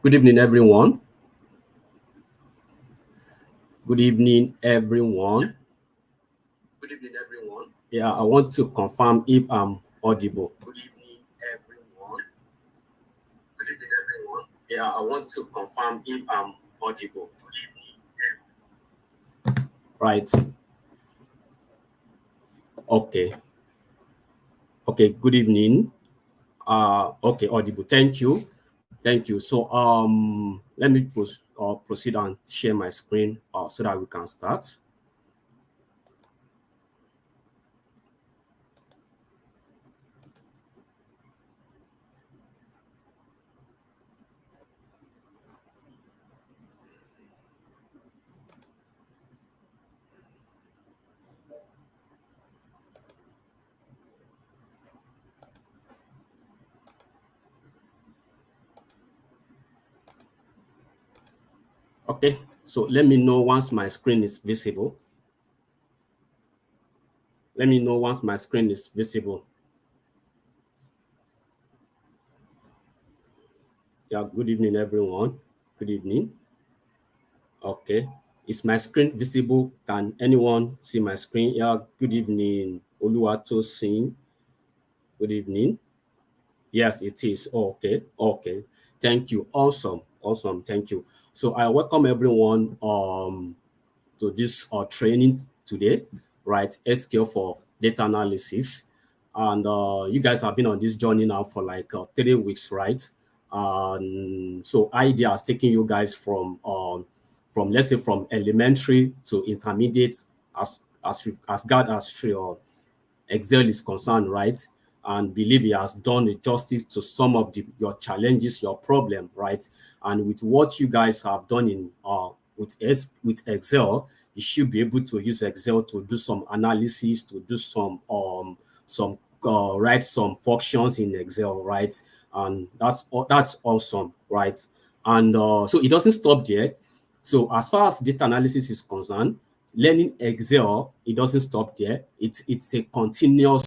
Good evening, everyone. Good evening, everyone. Good evening, everyone. Yeah, I want to confirm if I'm audible. Good evening, everyone. Good evening, everyone. Yeah, I want to confirm if I'm audible. Good evening. Right. Okay. Okay, good evening. Okay, audible. Thank you. Thank you. So let me proceed and share my screen so that we can start. Okay, so let me know once my screen is visible. Let me know once my screen is visible. Yeah, good evening, everyone. Good evening. Okay. Is my screen visible? Can anyone see my screen? Yeah, good evening, Oluwatosin. Good evening. Yes, it is. Oh, okay. Okay. Thank you. Awesome. Awesome. Thank you. So I welcome everyone to this training today, right? SQL for data analysis. And you guys have been on this journey now for like 3 weeks, right? So idea has taken you guys from let's say from elementary to intermediate as God has Excel is concerned, right? And believe he has done a justice to some of your challenges, your problem, right? And with what you guys have done in with Excel, you should be able to use Excel to do some analysis, to do some write some functions in Excel, right? And that's awesome, right? And so it doesn't stop there. So as far as data analysis is concerned, learning Excel, it doesn't stop there. It's a continuous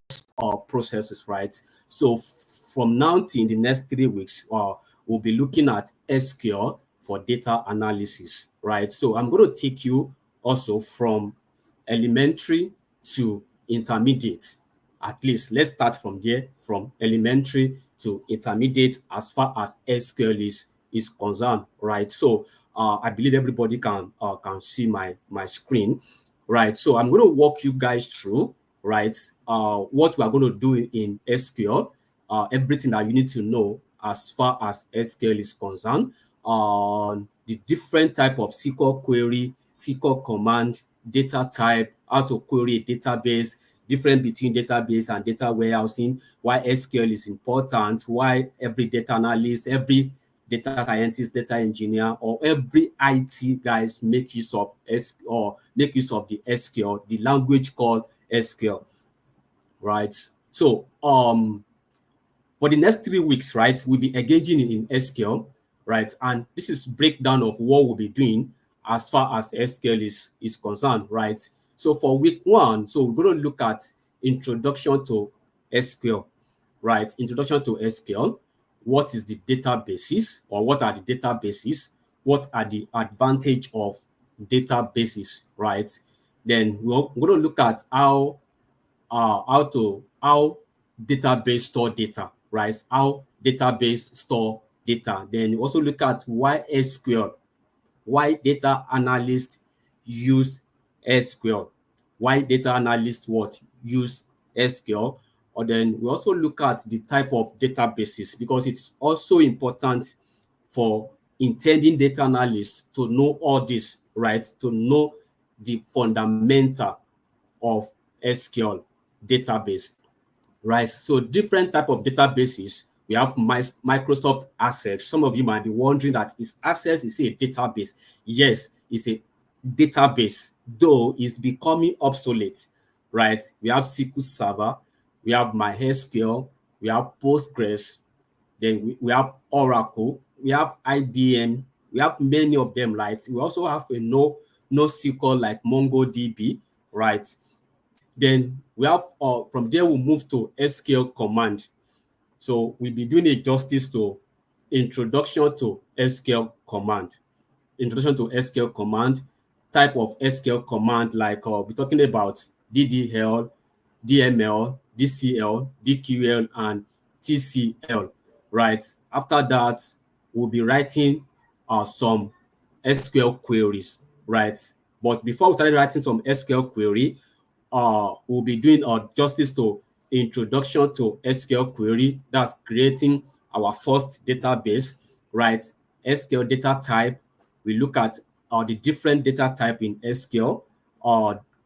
process, right? So from now till the next 3 weeks, we'll be looking at SQL for data analysis, right? So I'm going to take you also from elementary to intermediate. At least let's start from there, from elementary to intermediate as far as SQL is concerned, right? So I believe everybody can see my screen, right? So I'm going to walk you guys through, right, what we are going to do in SQL, everything that you need to know as far as SQL is concerned, on the different type of SQL query, SQL command, data type, how to query a database, difference between database and data warehousing, why SQL is important, why every data analyst, every data scientist, data engineer, or every IT guys make use of the SQL, the language called SQL, right? So for the next 3 weeks, right, we'll be engaging in SQL, right? And this is breakdown of what we'll be doing as far as SQL is concerned, right? So for week 1, so we're going to look at introduction to SQL, right? Introduction to SQL. What is the databases, or what are the databases? What are the advantage of databases, right? Then we're going to look at how database store data, right? How database store data. Then you also look at why SQL, why data analysts use SQL, why data analysts use SQL. Or then we also look at the type of databases, because it's also important for intending data analysts to know all this, right? To know the fundamental of SQL database, right? So different type of databases. We have Microsoft Access. Some of you might be wondering that is Access is a database. Yes, it's a database, though it's becoming obsolete, right? We have SQL Server, we have MySQL, we have Postgres, then we have Oracle, we have IBM, we have many of them, right? We also have a NoSQL like MongoDB, right? Then we have from there we'll move to SQL command. So we'll be doing a justice to introduction to SQL command. Introduction to SQL command, type of SQL command, like we're talking about DDL, DML, DCL, DQL, and TCL, right? After that, we'll be writing some SQL queries, right? But before we start writing some SQL query, we'll be doing justice to introduction to SQL query. That's creating our first database, right? SQL data type. We look at the different data type in SQL,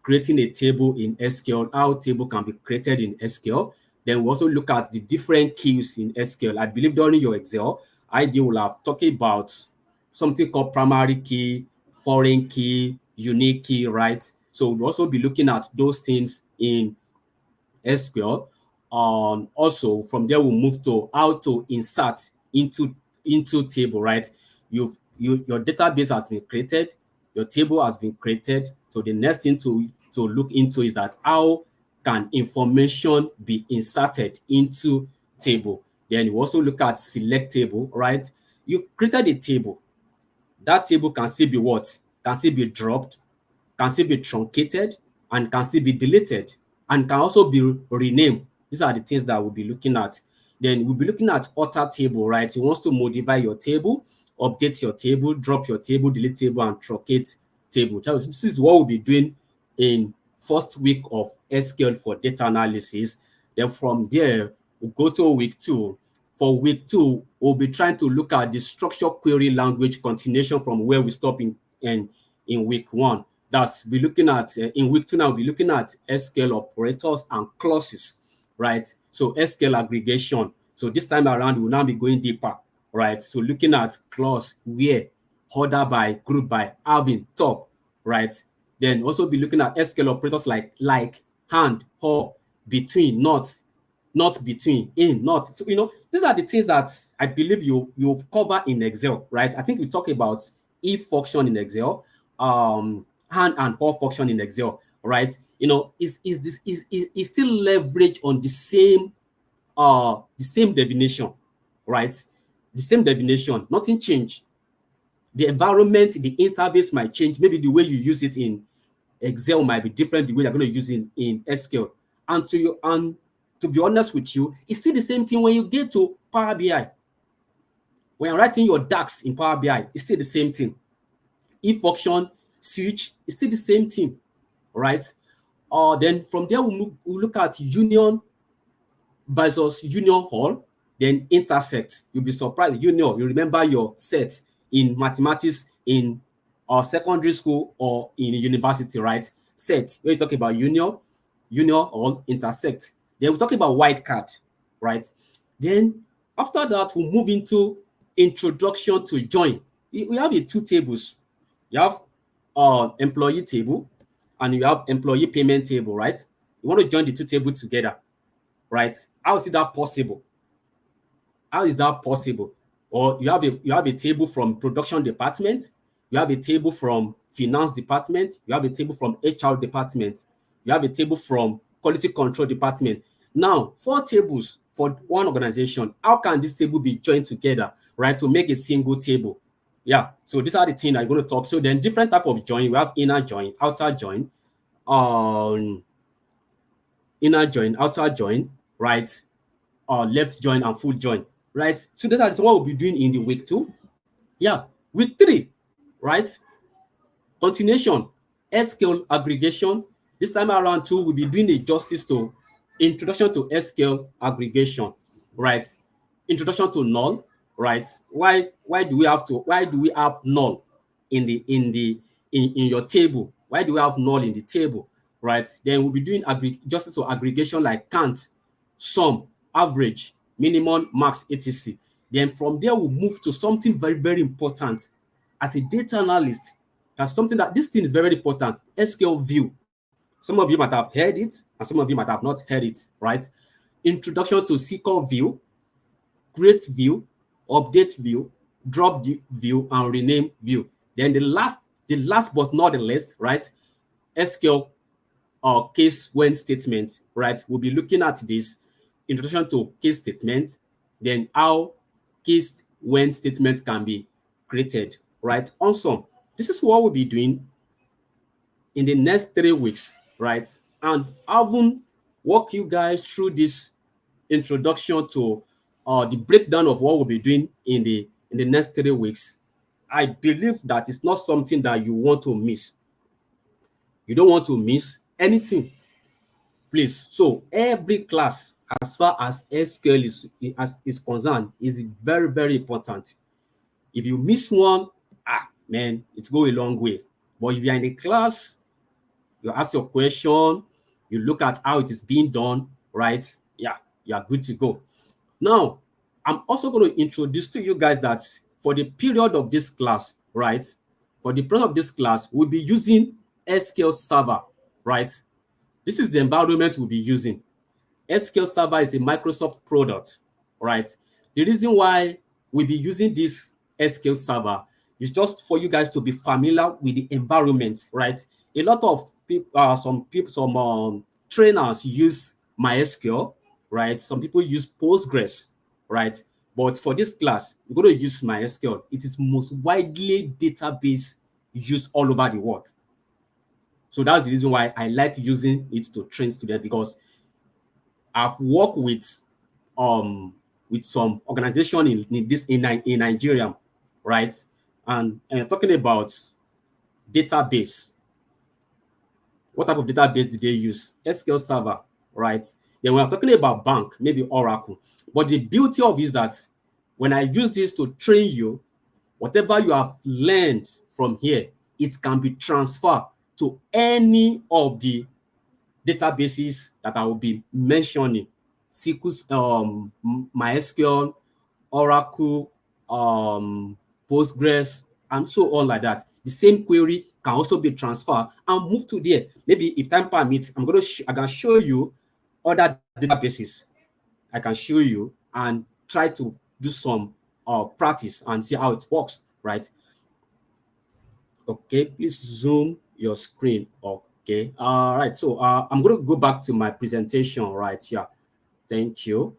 creating a table in SQL, how table can be created in SQL. Then we also look at the different keys in SQL. I believe during your Excel, ID will have talked about something called primary key, foreign key, unique key, right? So we'll also be looking at those things in SQL. Also, from there, we'll move to how to insert into table, right? Your database has been created, your table has been created. So the next thing to look into is that how can information be inserted into table. Then you also look at select table, right? You've created a table. That table can still be what? Can still be dropped, can still be truncated, and can still be deleted, and can also be renamed. These are the things that we'll be looking at. Then we'll be looking at alter table, right? You want to modify your table, update your table, drop your table, delete table, and truncate table. So this is what we'll be doing in first week of SQL for data analysis. Then from there, we'll go to week 2. For week 2, we'll be trying to look at the structure query language continuation from where we stop in week 1. That's be looking at in week 2 now. We'll be looking at SQL operators and clauses, right? So SQL aggregation. So this time around, we'll now be going deeper, right? So looking at clause, where, order by, group by, having, top, right? Then also be looking at SQL operators like, and, or, between, not between, in, not. So these are the things that I believe you've covered in Excel, right? I think we talk about if function in Excel, and or function in Excel, right? Is still leverage on the same definition, right? The same definition, nothing changed. The environment, the interface might change. Maybe the way you use it in Excel might be different the way you're going to use it in SQL. And to be honest with you, it's still the same thing when you get to Power BI. When you're writing your DAX in Power BI, it's still the same thing. If function, switch, it's still the same thing, right? Then from there, we'll look at union versus union all, then intersect. You'll be surprised. Union, you remember your set in mathematics in secondary school or in university, right? Set, when you talk about union all, intersect. Then we're talking about wildcard, right? Then after that, we'll move into introduction to join. We have the two tables. You have employee table and you have employee payment table, right? You want to join the two tables together, right? How is that possible? How is that possible? Or you have a table from production department, you have a table from finance department, you have a table from HR department, you have a table from quality control department. Now, 4 tables for one organization. How can this table be joined together, right, to make a single table? Yeah, so these are the things I'm going to talk. So then different type of join. We have inner join, outer join, um, outer join, right? Left join and full join, right? So those are what we'll be doing in the week 2. Yeah, week 3, right? Continuation, SQL aggregation. This time around too, we'll be doing a justice to introduction to SQL aggregation, right? Introduction to null, right? Why do we have null in your table? Why do we have null in the table, right? Then we'll be doing justice to aggregation like count, sum, average, minimum, max, etc. Then from there, we'll move to something very, very important as a data analyst. That's something that this thing is very important. SQL view. Some of you might have heard it, and some of you might have not heard it, right? Introduction to SQL view, create view, update view, drop the view, and rename view. Then the last but not the least, right? SQL case when statement, right? We'll be looking at this introduction to case statement, then how case when statement can be created, right? Awesome. This is what we'll be doing in the next 3 weeks, right? And I will walk you guys through this introduction to the breakdown of what we'll be doing in the next 3 weeks. I believe that it's not something that you want to miss. You don't want to miss anything, please. So every class, as far as SQL is concerned, is very, very important. If you miss one, man, it's go a long way. But if you're in a class, you ask your question, you look at how it is being done, right? Yeah, you are good to go. Now, I'm also going to introduce to you guys that for the period of this class, right? For the period of this class, we'll be using SQL Server, right? This is the environment we'll be using. SQL Server is a Microsoft product, right? The reason why we'll be using this SQL Server is just for you guys to be familiar with the environment, right? A lot of people, some trainers use MySQL, right? Some people use Postgres, right? But for this class, we're going to use MySQL. It is most widely database used all over the world. So that's the reason why I like using it to train students, because I've worked with some organization in Nigeria, right? And talking about database, what type of database do they use? SQL Server, right? Then when I'm talking about bank, maybe Oracle. But the beauty of it is that when I use this to train you, whatever you have learned from here, it can be transferred to any of the databases that I will be mentioning. SQL, MySQL, Oracle, Postgres, and so on like that. The same query can also be transferred and move to there. Maybe if time permits, I can show you other databases. I can show you and try to do some practice and see how it works, right? Okay, please zoom your screen. Okay, all right. So I'm going to go back to my presentation right here. Thank you.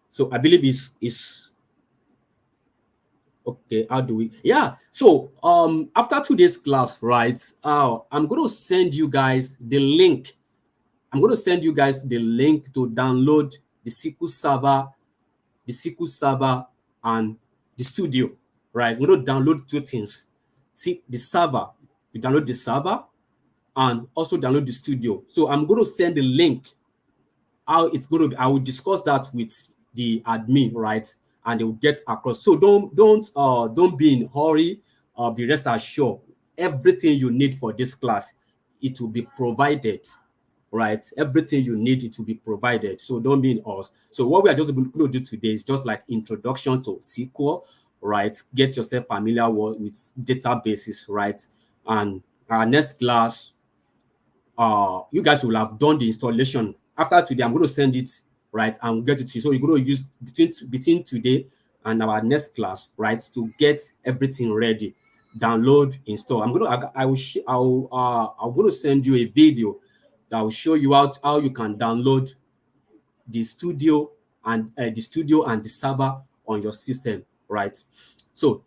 So I believe is okay. How do we? Yeah. So after today's class, right? I'm going to send you guys the link. I'm going to send you guys the link to download the SQL Server, and the Studio. Right? We're going to download two things. See the server. You download the server and also download the Studio. So I'm going to send the link. How it's going to be, I will discuss that with the admin, right? And they will get across. So don't be in a hurry. Be rest assured, everything you need for this class, it will be provided, right? Everything you need, it will be provided. So don't be in us. So what we are just going to do today is just like introduction to SQL, right? Get yourself familiar with databases, right? And our next class, you guys will have done the installation. After today, I'm going to send it, right, and get it to you. So you're going to use between today and our next class, right, to get everything ready. Download, install. I'm going to send you a video that will show you how you can download the studio and the server on your system, right? So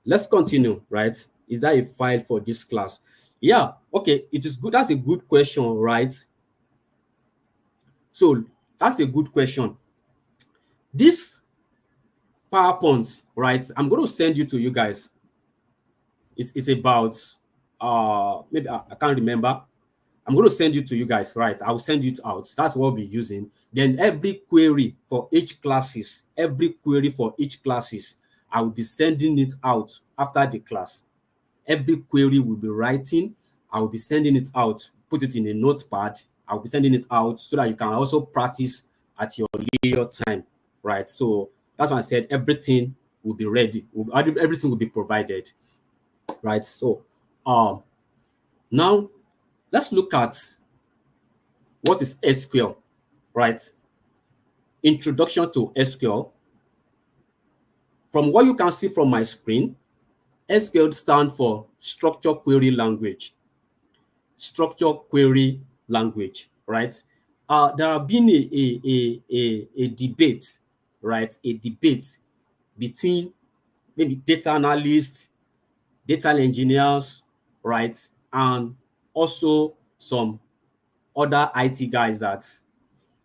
let's continue, right? Is that a file for this class? Yeah, okay, it is good. That's a good question, right? So that's a good question. This PowerPoint, right? I'm going to send you to you guys. It's about maybe I can't remember. I'm going to send you to you guys, right? I'll send it out. That's what we'll be using. Then every query for each classes, I will be sending it out after the class. Every query we'll be writing, I will be sending it out, put it in a notepad. I'll be sending it out so that you can also practice at your leisure time, right? So that's why I said everything will be ready. Everything will be provided, right? So now let's look at what is SQL, right? Introduction to SQL. From what you can see from my screen, SQL stands for Structure Query Language. Structure Query Language, right? There have been a debate, right? A debate between maybe data analysts, data engineers, right? And also some other IT guys. That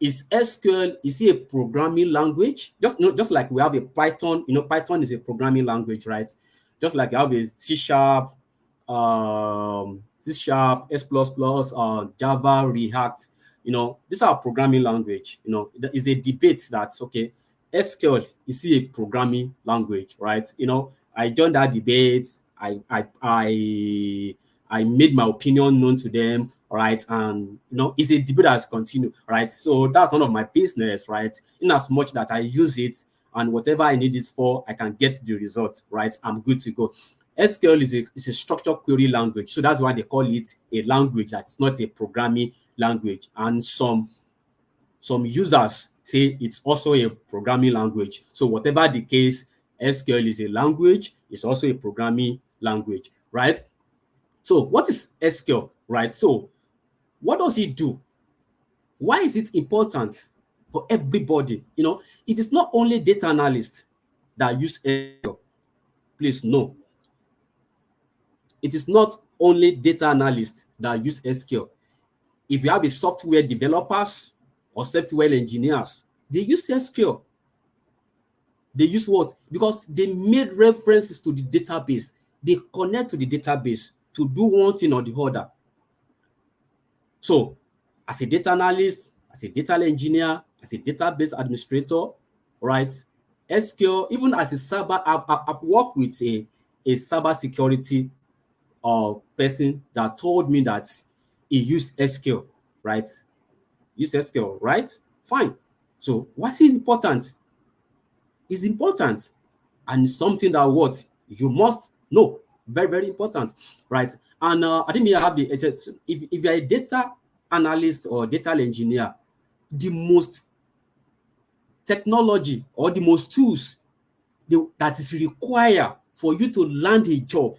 is SQL, is it a programming language? Just like we have a Python, Python is a programming language, right? Just like you have a C sharp, S++, Java, React, these are programming language. There is a debate that's okay. SQL is a programming language, right? I joined that debate. I made my opinion known to them, right? And it's a debate that's continued, right? So that's none of my business, right? In as much that I use it and whatever I need it for, I can get the result, right? I'm good to go. SQL is a structured query language, so that's why they call it a language. That's not a programming language. And some users say it's also a programming language. So whatever the case, SQL is a language, it's also a programming language, right? So what is SQL, right? So what does it do? Why is it important for everybody? It is not only data analysts that use SQL. Please, no. It is not only data analysts that use SQL. If you have a software developers or software engineers, they use SQL. They use what? Because they made references to the database. They connect to the database to do one thing or the other. So, as a data analyst, as a data engineer, as a database administrator, right? SQL, even as a cyber, I've worked with a cyber security person that told me that he used SQL, right? Use SQL, right? Fine. So, why is it important? It's important, and something that what you must know. Very, very important, right? And I think you have if you're a data analyst or data engineer, the most technology or the most tools that is required for you to land a job,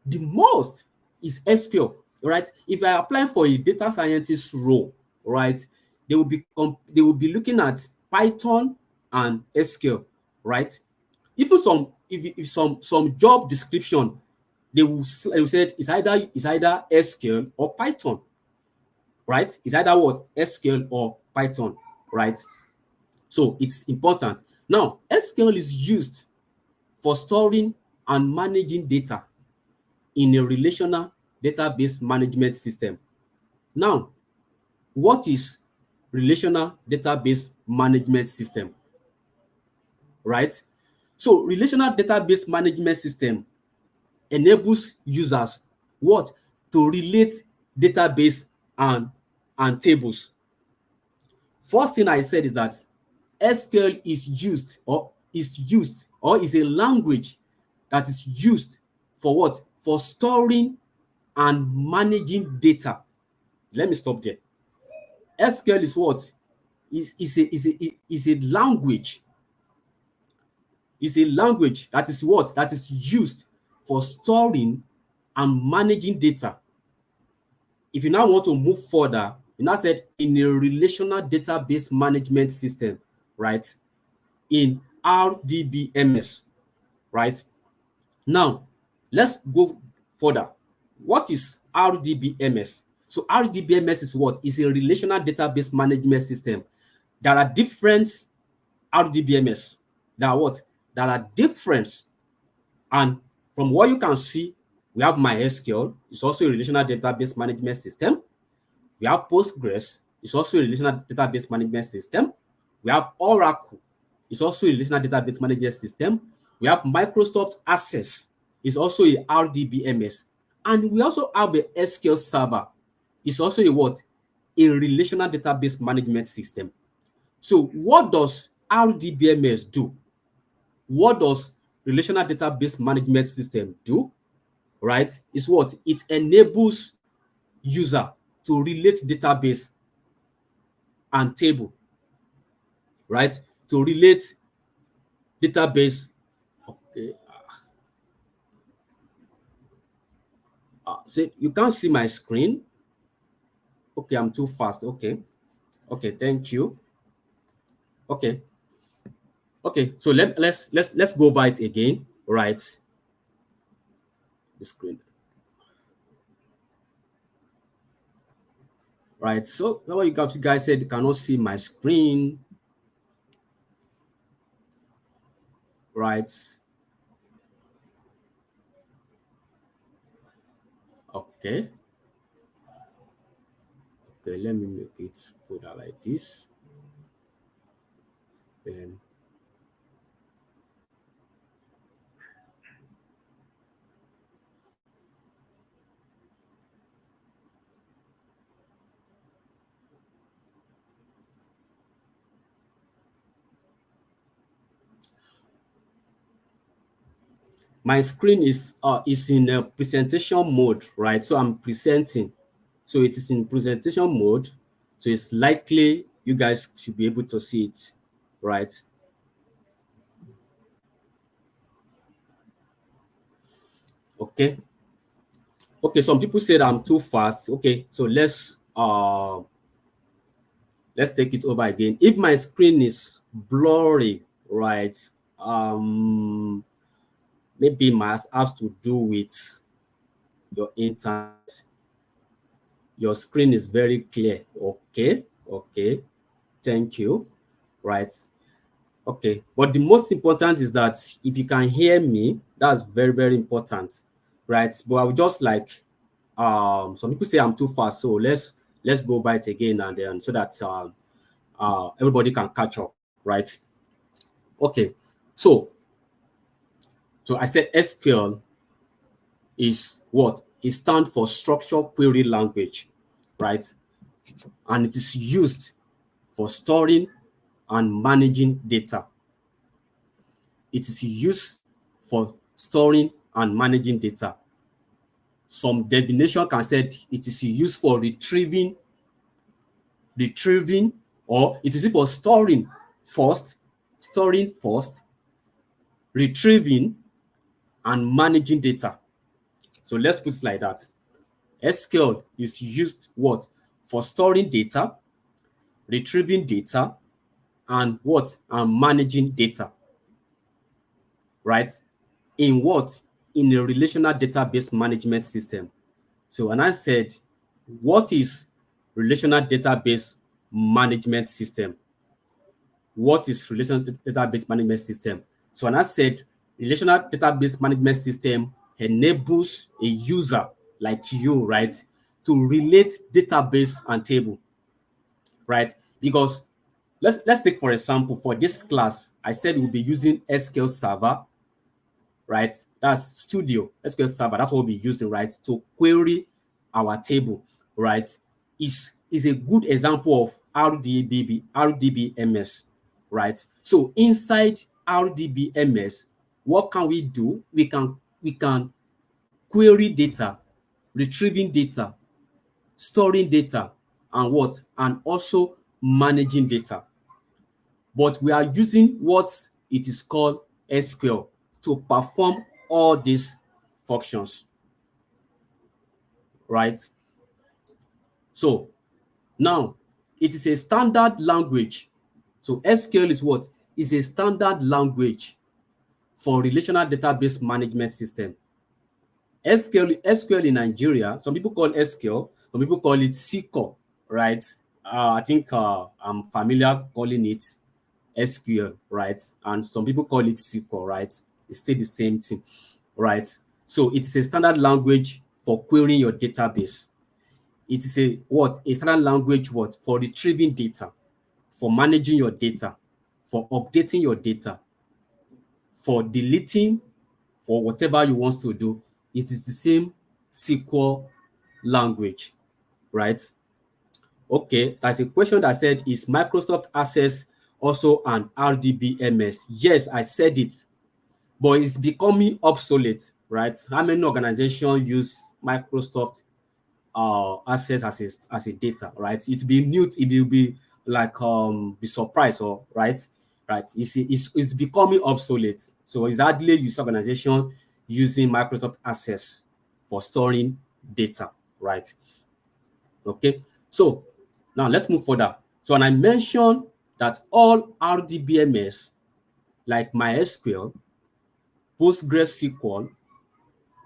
the most is SQL, right? If I apply for a data scientist role, right, they will be looking at Python and SQL, right? Even if some job description, they will say it's either SQL or Python, right? It's either what? SQL or Python, right? So it's important. Now, SQL is used for storing and managing data in a relational database management system. Now, what is relational database management system, right? So relational database management system enables users what? To relate database and tables. First thing I said is that SQL is a language that is used for what? For storing and managing data. Let me stop there. SQL is what? Is a language. Is a language that is what? That is used for storing and managing data. If you now want to move further, you now said in a relational database management system, right? In RDBMS, right? Now, let's go further. What is RDBMS? So RDBMS is what? Is a relational database management system. There are different RDBMS. There are what? There are different. And from what you can see, we have MySQL. It's also a relational database management system. We have Postgres. It's also a relational database management system. We have Oracle. It's also a relational database management system. We have Microsoft Access. It's also a RDBMS. And we also have a SQL Server. It's also a what? A relational database management system. So what does RDBMS do? What does relational database management system do? Right? It's what? It enables user to relate database and table, right? To relate database. Okay. So you can't see my screen. Okay, I'm too fast. Okay. Okay, thank you. Okay. Okay, so let's go by it again, right? The screen. Right, so now you guys said you cannot see my screen, right? Okay, okay, let me make it put that like this. Then my screen is in a presentation mode, right? So I'm presenting, so it is in presentation mode, so it's likely you guys should be able to see it, right? Okay, okay, some people said I'm too fast. Okay, so let's take it over again. If my screen is blurry, right, maybe must have to do with your internet. Your screen is very clear. Okay, okay, thank you. Right, okay. But the most important is that if you can hear me, that's very, very important, right? But I would just like some people say I'm too fast, so let's go over it again, and then so that everybody can catch up, right? Okay, so I said SQL is what? It stands for Structured Query Language, right? And it is used for storing and managing data. It is used for storing and managing data. Some definition can say it is used for retrieving, or it is used for storing first, retrieving, and managing data. So let's put it like that. SQL is used what? For storing data, retrieving data, and what? And managing data, right? In what? In a relational database management system. So, and I said, what is relational database management system? What is relational database management system? So, and I said, relational database management system enables a user like you, right, to relate database and table, right? Because let's take for example for this class, I said we'll be using SQL Server, right? That's Studio SQL Server. That's what we'll be using, right, to query our table, right? Is a good example of RDBMS, right? So inside RDBMS, what can we do? We can query data, retrieving data, storing data, and what? And also managing data. But we are using what it is called SQL to perform all these functions, right? So now it is a standard language. So SQL is what? Is a standard language for relational database management system. SQL in Nigeria, some people call SQL, some people call it SQL, right? I think I'm familiar calling it SQL, right? And some people call it SQL, right? It's still the same thing, right? So it's a standard language for querying your database. It is a what? A standard language what? For retrieving data, for managing your data, for updating your data, for deleting, for whatever you want to do. It is the same SQL language, right? Okay, there's a question that said, is Microsoft Access also an RDBMS? Yes, I said it, but it's becoming obsolete, right? How many organizations use Microsoft Access as a data, right? It be new, it will be like be surprised, or right? Right. It's becoming obsolete. So it's hardly use organization using Microsoft Access for storing data, right? Okay, so now let's move further. So, and I mentioned that all RDBMS like MySQL, PostgreSQL,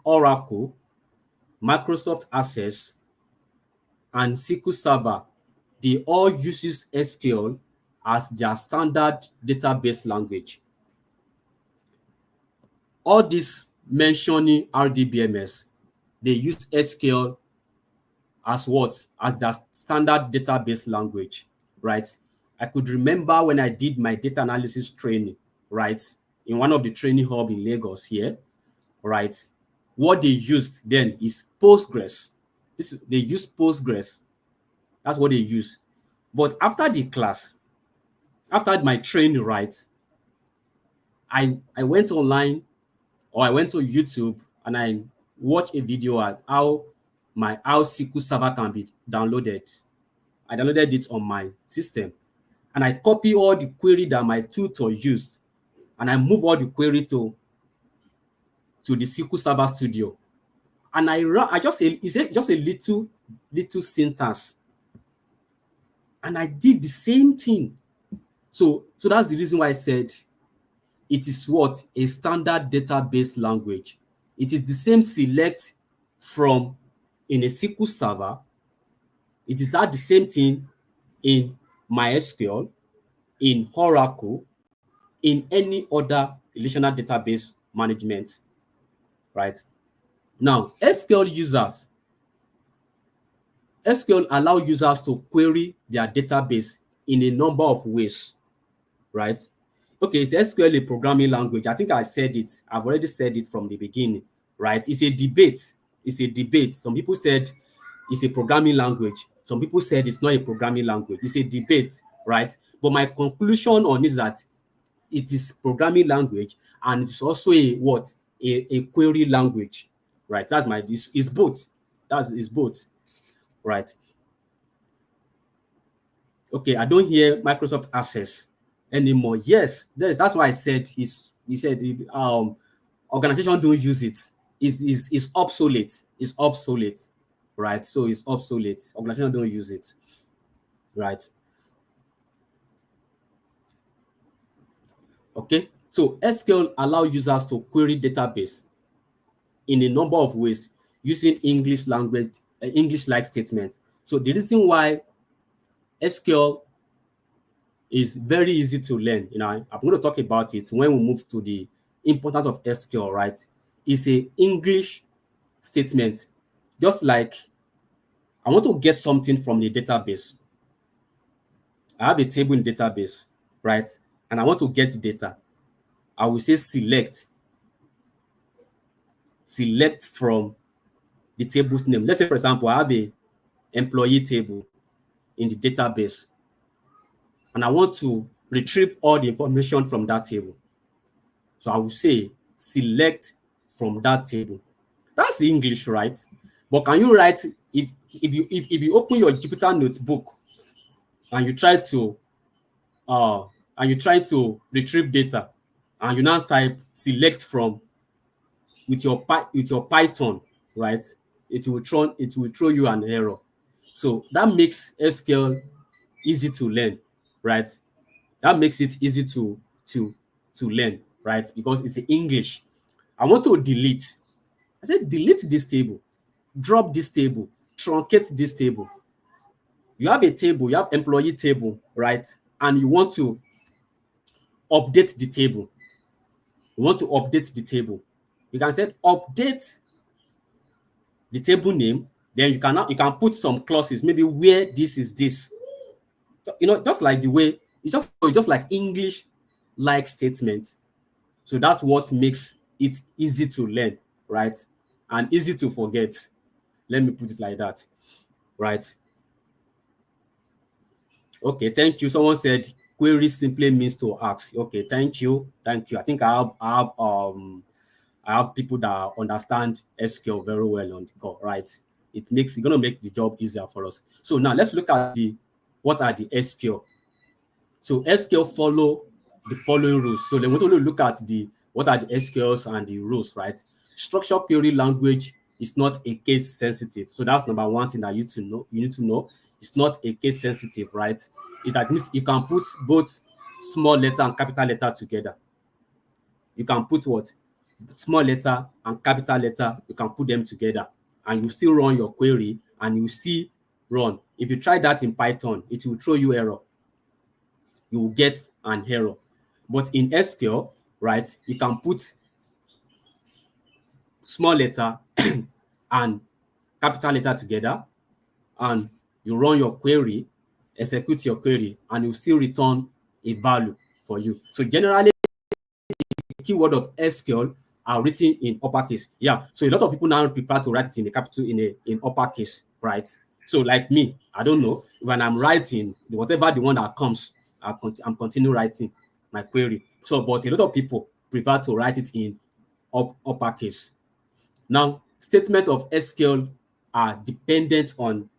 Oracle, Microsoft Access, and SQL Server, they all use SQL as their standard database language. All this mentioning RDBMS, they use SQL as what? As their standard database language, right? I could remember when I did my data analysis training, right? In one of the training hub in Lagos here, right? What they used then is Postgres. They use Postgres. That's what they use. But after the class, after my training, right, I went online or I went to YouTube and I watched a video at how SQL Server can be downloaded. I downloaded it on my system and I copy all the query that my tutor used and I move all the query to the SQL Server Studio. And I just just a little syntax. And I did the same thing. So that's the reason why I said it is what? A standard database language. It is the same select from in a SQL Server. It is that the same thing in MySQL, in Oracle, in any other relational database management, right? Now, SQL allow users to query their database in a number of ways, right? Okay, is SQL a programming language? I think I said it. I've already said it from the beginning, right? It's a debate. It's a debate. Some people said it's a programming language. Some people said it's not a programming language. It's a debate, right? But my conclusion on is that it is programming language and it's also a what? A query language, right? That's my it's both. It's both, right? Okay, I don't hear Microsoft Access anymore. Yes, that's why I said he said organization don't use it. Is obsolete. It's obsolete, right? So it's obsolete. Organization don't use it, right? Okay, so SQL allow users to query database in a number of ways using English-like statement. So the reason why SQL is very easy to learn. I'm going to talk about it when we move to the importance of SQL, right? It's a English statement. Just like I want to get something from the database. I have a table in database, right? And I want to get data. I will say select from the table's name. Let's say, for example, I have a employee table in the database, and I want to retrieve all the information from that table. So I will say select from that table. That's English, right? But can you write if you open your Jupyter notebook and you try to uh retrieve data and you now type select from with your Python, right? It will throw you an error. So that makes SQL easy to learn, right? That makes it easy to learn, right? Because it's English. I want to delete. I said delete this table, drop this table, truncate this table. You have a table, you have employee table, right? And you want to update the table. You want to update the table. You can say update the table name. Then you can put some clauses, maybe where this is this. Just like the way it's just like English like statements. So that's what makes it easy to learn, right? And easy to forget. Let me put it like that, right? Okay, thank you. Someone said query simply means to ask. Okay, thank you. Thank you. I think I have people that understand SQL very well on the call, right? It's gonna make the job easier for us. So now let's look at what are the SQL. So SQL follow the following rules. So then we want to look at what are the SQLs and the rules, right? Structured query language is not a case sensitive. So that's number one thing that you need to know. It's not a case sensitive, right? That means you can put both small letter and capital letter together. you can put what? Small letter and capital letter, you can put them together and you still run your query and you still run. If you try that in Python, it will throw you error. You will get an error. But in SQL, right, you can put small letter and capital letter together and you run your query, execute your query, and you still return a value for you. So generally, the keyword of SQL are written in uppercase. Yeah. So a lot of people now prefer to write it in the capital in uppercase, right? So like me, I don't know when I'm writing whatever the one that comes, I'm continue writing my query. So, but a lot of people prefer to write it in uppercase. Now, statement of SQL are dependent on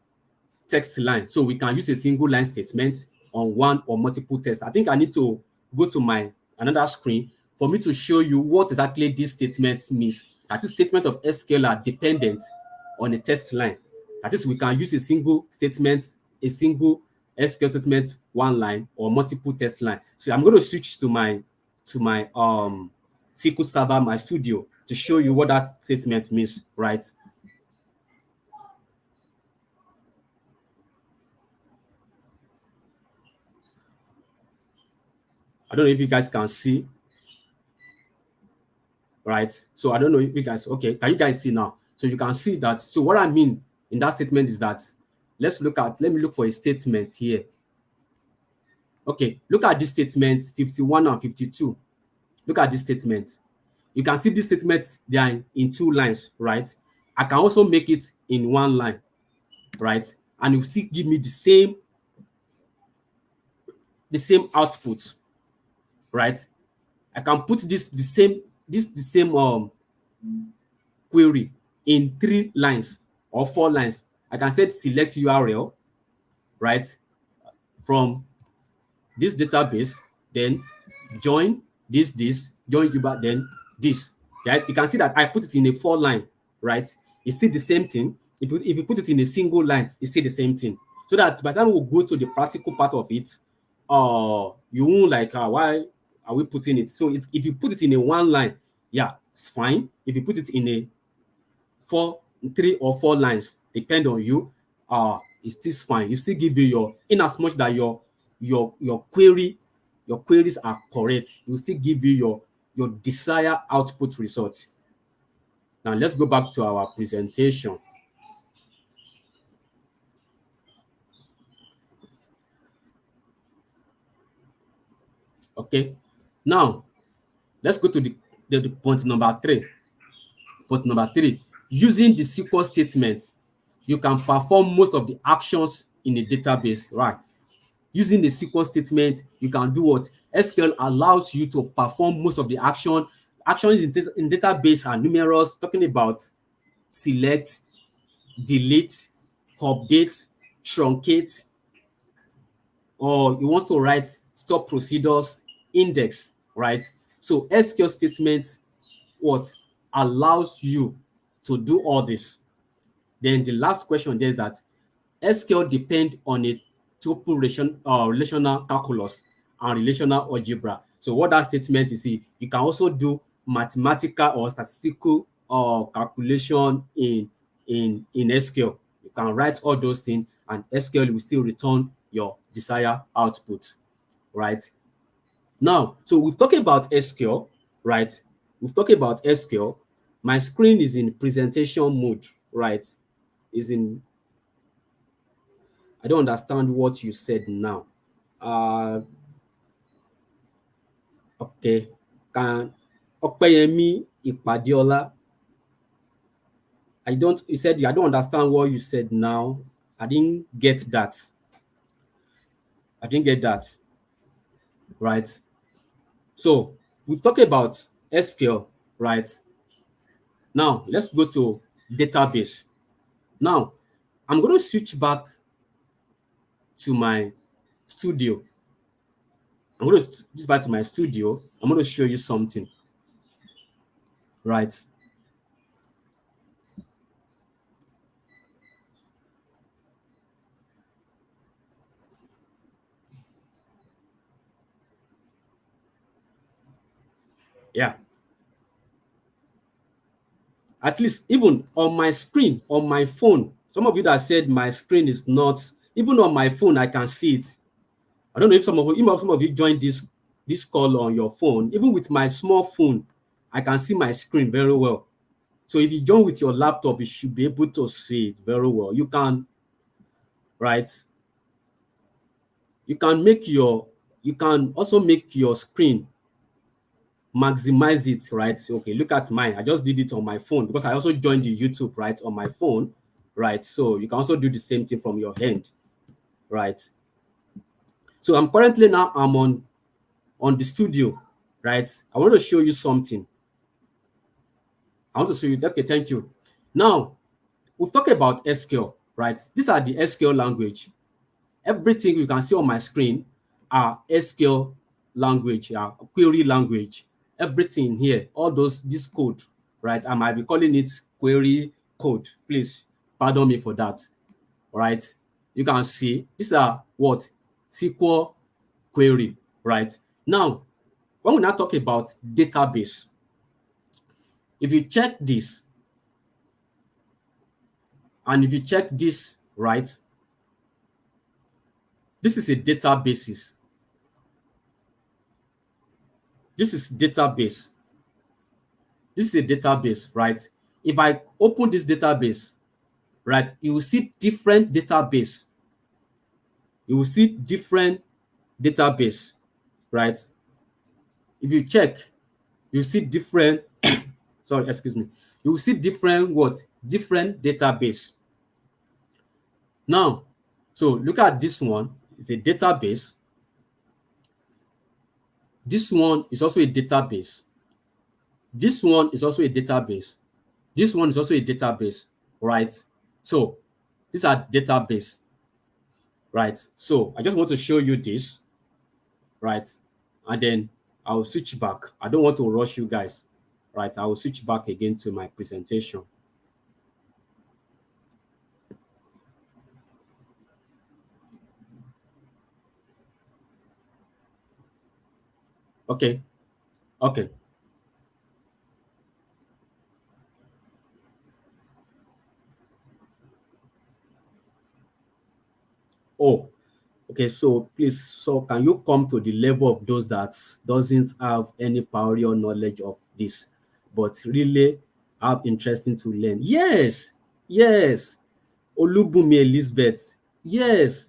text line. So we can use a single line statement on one or multiple text. I think I need to go to my another screen for me to show you what exactly this statement means. That is, statement of SQL are dependent on a text line. That is, we can use a single statement, a single SQL statement, one line or multiple text line. So I'm going to switch to my SQL Server, my studio, to show you what that statement means, right? I don't know if you guys can see, right? So I don't know if you guys, okay, can you guys see now? So you can see that. So what I mean in that statement is that let me look for a statement here. Okay, look at this statement 51 and 52. Look at this statement. You can see this statement, they are in two lines, right? I can also make it in one line, right? And it will still give me the same output, right? I can put the same query in 3 lines or 4 lines. I can say select URL, right, from this database, then join join Incubator, then this. Right? You can see that I put it in a 4 line, right? It's still the same thing. If you put it in a single line, it's still the same thing. So that by the time we go to the practical part of it, you won't like, why are we putting it? So if you put it in a 1 line, yeah, it's fine. If you put it in a 3 or 4 lines, depend on you, it's still fine. You still give you your, in as much that your queries are correct, you still give you your desired output result. Now let's go back to our presentation. Okay, now let's go to the point number 3. Point number 3, using the SQL statement, you can perform most of the actions in a database, right? Using the SQL statement, you can do what? SQL allows you to perform most of the actions in database are numerous, talking about select, delete, update, truncate, or you want to write stop procedures, index, right? So SQL statement what allows you to do all this. Then the last question there is that SQL depend on a tuple relational calculus and relational algebra. So what that statement is, you can also do mathematical or statistical calculation in SQL. You can write all those things and SQL will still return your desired output, right? Now, so we've talked about SQL, right? We've talked about SQL. My screen is in presentation mode, right? Is in, I don't understand what you said now. Okay. Can Opeyemi Ipadiola, you said I don't understand what you said now. I didn't get that. I didn't get that. Right. So we've talked about SQL, right? Now let's go to database. Now I'm going to switch back to my studio. I'm going to switch back to my studio. I'm going to show you something, right? Yeah. At least even on my screen, on my phone, some of you that said my screen is not, even on my phone, I can see it. I don't know if some of you joined this call on your phone. Even with my small phone, I can see my screen very well. So if you join with your laptop, you should be able to see it very well. You can, right? You can also make your screen maximize it, right? Okay, look at mine. I just did it on my phone because I also joined the YouTube, right, on my phone, right? So you can also do the same thing from your hand, right? So I'm currently now I'm on the studio, right? I want to show you something. I want to show you. Okay, thank you. Now we've talked about SQL, right? These are the SQL language. Everything you can see on my screen are SQL language, query language. Everything here, all this code, right? I might be calling it query code. Please pardon me for that, right? You can see these are what? SQL query, right? Now, when we now talk about database, if you check this, and if you check this, right, this is a database. This is database. This is a database, right? If I open this database, right, you will see different database. You will see different database, right? If you check, you see different, sorry, excuse me. You will see different what? Different database. Now, so look at this one. It's a database. This one is also a database. This one is also a database. This one is also a database, right? So these are database, right? So I just want to show you this, right? And then I'll switch back. I don't want to rush you guys, right? I will switch back again to my presentation. Okay, okay. Oh, okay. So please, so can you come to the level of those that doesn't have any prior knowledge of this, but really have interesting to learn? Yes, yes. Olubumi Elizabeth. Yes,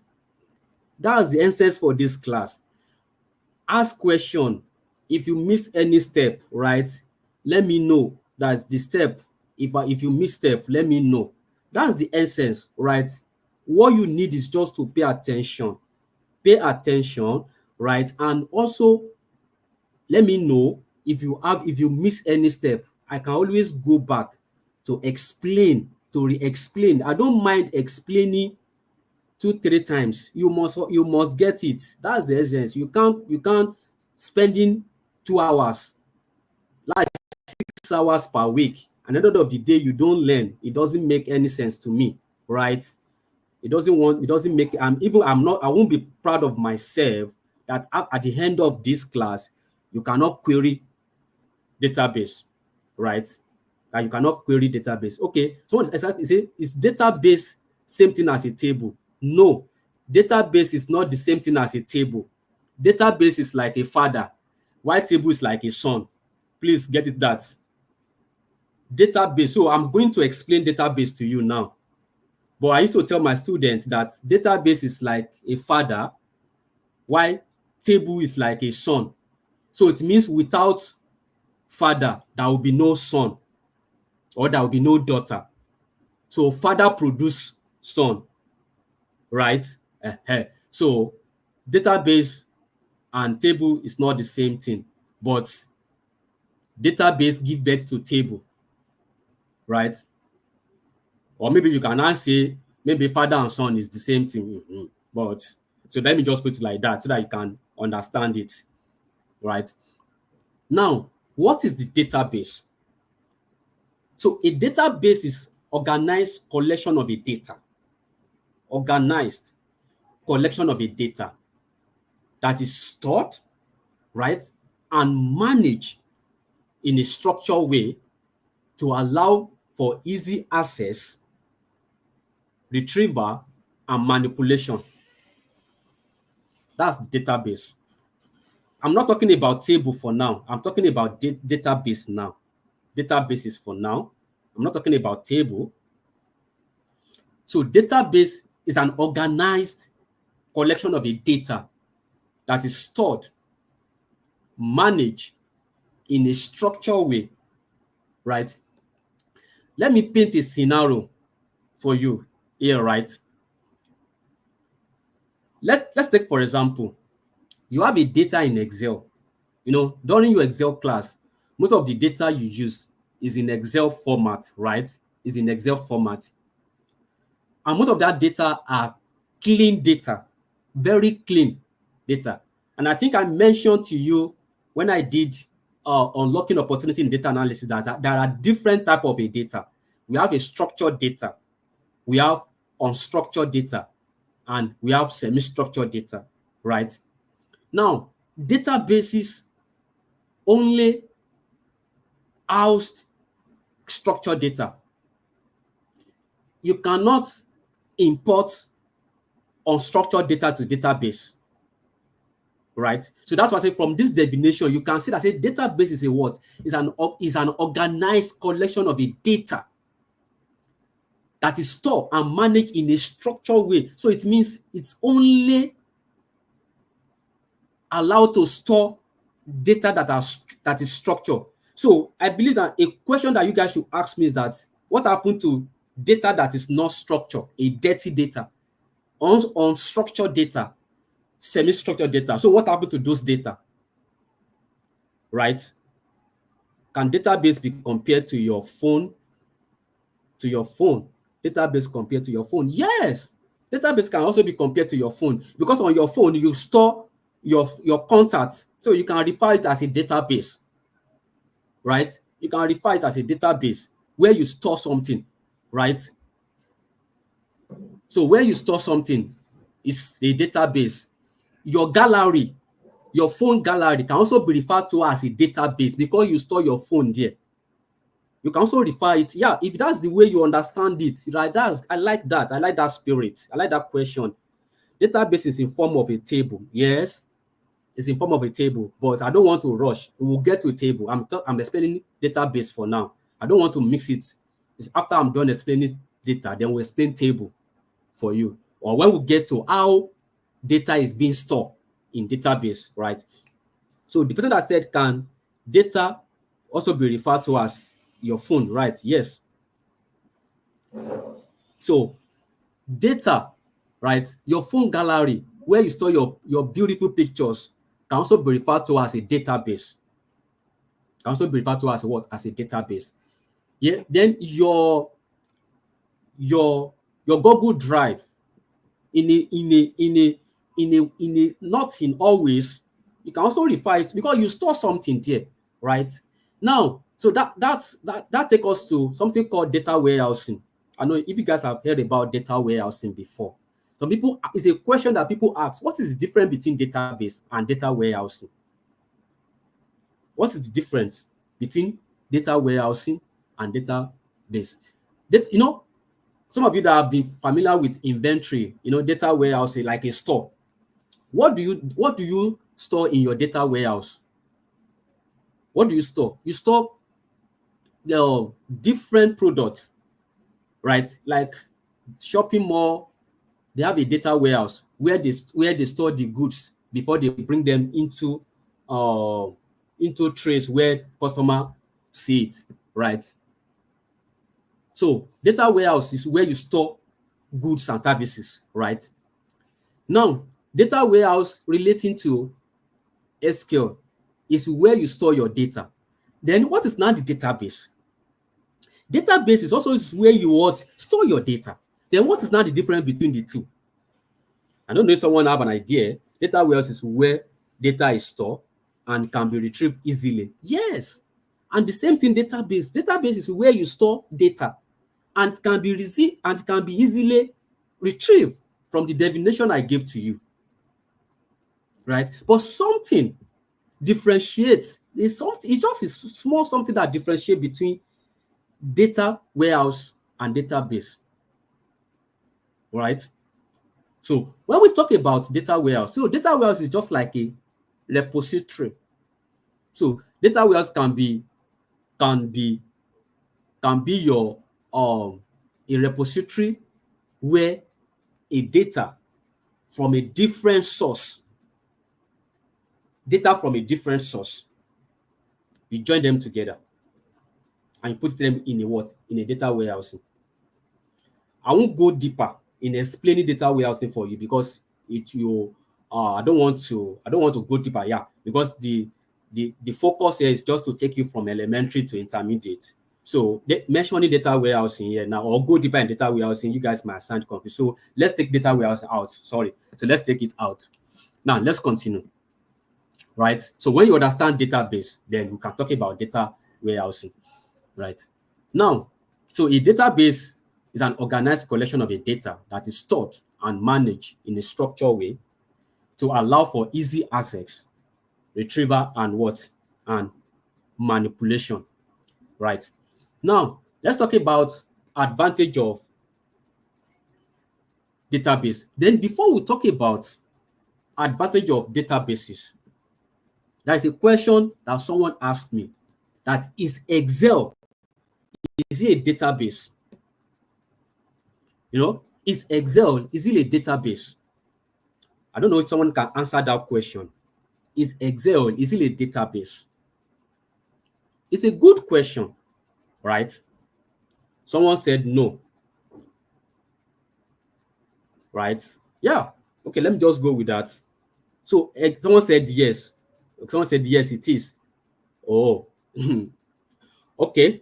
that's the essence for this class. Ask question. If you miss any step, right, let me know. That's the step. If you miss step, let me know. That's the essence, right? What you need is just to pay attention. Pay attention, right? And also let me know if you miss any step. I can always go back to explain, to re-explain. I don't mind explaining 2 3 times. You must get it. That's the essence. You can't spending 2 hours, like 6 hours per week, and at the end of the day you don't learn. It doesn't make any sense to me, right? It doesn't make, I won't be proud of myself that at the end of this class you cannot query database, right? That you cannot query database. Okay, someone exactly say, is database same thing as a table? No, database is not the same thing as a table. Database is like a father, while table is like a son. Please get it that. Database, so I'm going to explain database to you now. But I used to tell my students that database is like a father, while table is like a son. So it means without father, there will be no son, or there will be no daughter. So father produce son, right? So database and table is not the same thing, but database give birth to table, right? Or maybe you can now say maybe father and son is the same thing. But so let me just put it like that so that you can understand it, right? Now, what is the database? So a database is organized collection of a data, organized collection of a data that is stored, right, and managed in a structured way to allow for easy access, retrieval, and manipulation. That's the database. I'm not talking about table for now. I'm talking about database now. Databases for now. I'm not talking about table. So database is an organized collection of a data that is stored, managed in a structured way, right? Let me paint a scenario for you here, right? Let's take, for example, you have a data in Excel. During your Excel class, most of the data you use is in Excel format, right? Is in Excel format. And most of that data are clean data, very clean data. And I think I mentioned to you when I did unlocking opportunity in data analysis that there are different type of a data. We have a structured data, we have unstructured data, and we have semi-structured data, right? Now, databases only housed structured data. You cannot import unstructured data to database, right? So that's why I say from this definition, you can see that say database is a what? Is an organized collection of a data that is stored and managed in a structured way. So it means it's only allowed to store data that is structured. So I believe that a question that you guys should ask me is that what happened to data that is not structured, a dirty data, unstructured data, semi-structured data? So what happened to those data, right? Can database be compared to your phone? To your phone? Database compared to your phone? Yes. Database can also be compared to your phone because on your phone you store your contacts, so you can refer it as a database, right? You can refer it as a database where you store something, right? So where you store something is a database. Your gallery, your phone gallery can also be referred to as a database because you store your phone there. You can also refer it, yeah, if that's the way you understand it, right? I like that. I like that spirit. I like that question. Database is in form of a table. Yes, it's in form of a table, but I don't want to rush. We will get to a table. I'm explaining database for now. I don't want to mix it. It's after I'm done explaining data, then we'll explain table for you. Or when we get to how data is being stored in database, right? So the person that said, can data also be referred to as your phone, right? Yes. So data, right? Your phone gallery, where you store your beautiful pictures, can also be referred to as a database. Can also be referred to as what? As a database. Yeah. Then your Google Drive, not in always, you can also refer it because you store something there, right? Now, so that takes us to something called data warehousing. I know if you guys have heard about data warehousing before. Some people, it's a question that people ask: what is the difference between database and data warehousing? What's the difference between data warehousing and database? Some of you that have been familiar with inventory, data warehousing, like a store. What do you store in your data warehouse? What do you store? You store the different products, right? Like shopping mall, they have a data warehouse where they store the goods before they bring them into trays where customer see it, right? So data warehouse is where you store goods and services, right? Now, data warehouse relating to SQL is where you store your data. Then what is now the database? Database is also where you store your data. Then what is now the difference between the two? I don't know if someone have an idea. Data warehouse is where data is stored and can be retrieved easily. Yes. And the same thing, database. Database is where you store data and can be received and can be easily retrieved from the definition I gave to you. Right? But something differentiates. It's just a small something that differentiates between data warehouse and database, right? So when we talk about data warehouse, so data warehouse is just like a repository. So data warehouse can be your a repository where a data from a different source, you join them together and you put them in a what? In a data warehousing. I won't go deeper in explaining data warehousing for you because I don't want to go deeper, yeah, because the focus here is just to take you from elementary to intermediate. So mentioning data warehousing here now, or go deeper in data warehousing, you guys might sound confused. So let's take data warehousing out. Sorry. So let's take it out. Now let's continue. Right. So when you understand database, then we can talk about data warehousing. Right. Now, so a database is an organized collection of a data that is stored and managed in a structured way to allow for easy access, retrieval, and what? And manipulation. Right. Now, let's talk about advantage of database. Then before we talk about advantage of databases, there is a question that someone asked me, that is Excel, is it a database? Is Excel, is it a database? I don't know if someone can answer that question. Is Excel, is it a database? It's a good question, right? Someone said no, right? Yeah. Okay, let me just go with that. So someone said yes. Someone said yes, it is. Oh, okay.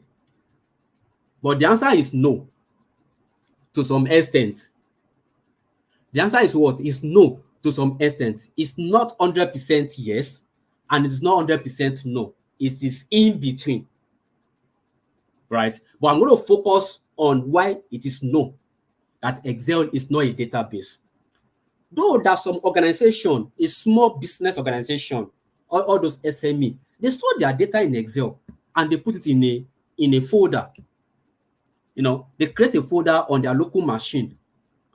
But the answer is no to some extent. The answer is what? Is no to some extent. It's not 100% yes, and it's not 100% no. It is in between, right? But I'm going to focus on why it is no, that Excel is not a database. Though that some organization, a small business organization, all those SME, they store their data in Excel and they put it in a folder. They create a folder on their local machine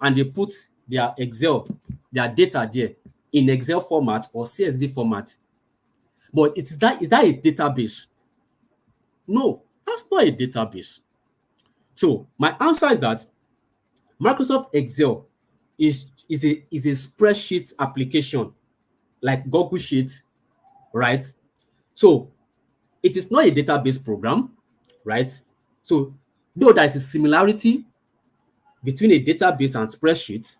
and they put their data there in Excel format or CSV format. But is that a database? No, that's not a database. So my answer is that Microsoft Excel is a spreadsheet application like Google Sheet, right? So it is not a database program, right? So though there is a similarity between a database and spreadsheet,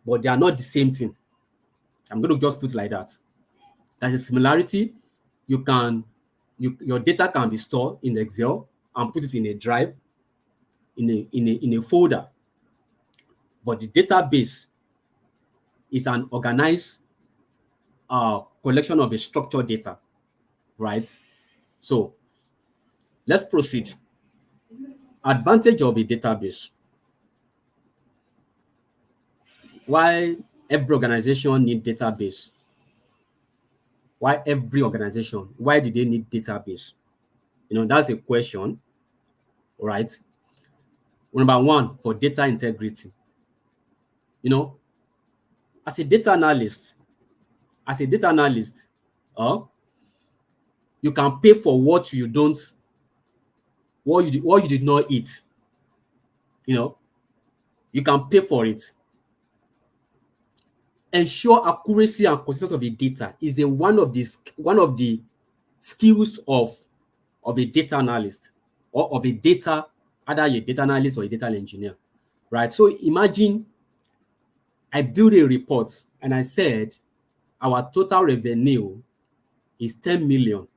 but they are not the same thing. I'm going to just put it like that. There's a similarity. Your data can be stored in Excel and put it in a drive, in a folder. But the database is an organized collection of a structured data, right? So let's proceed. Advantage of a database. Why every organization need database? Why every organization? Why do they need database? That's a question, right? Number one, for data integrity. As a data analyst, you can pay for what you did not eat. You can pay for it. Ensure accuracy and consistency of the data is one of the skills of a data analyst, or of either a data analyst or a data engineer, right? So imagine I build a report and I said our total revenue is 10 million.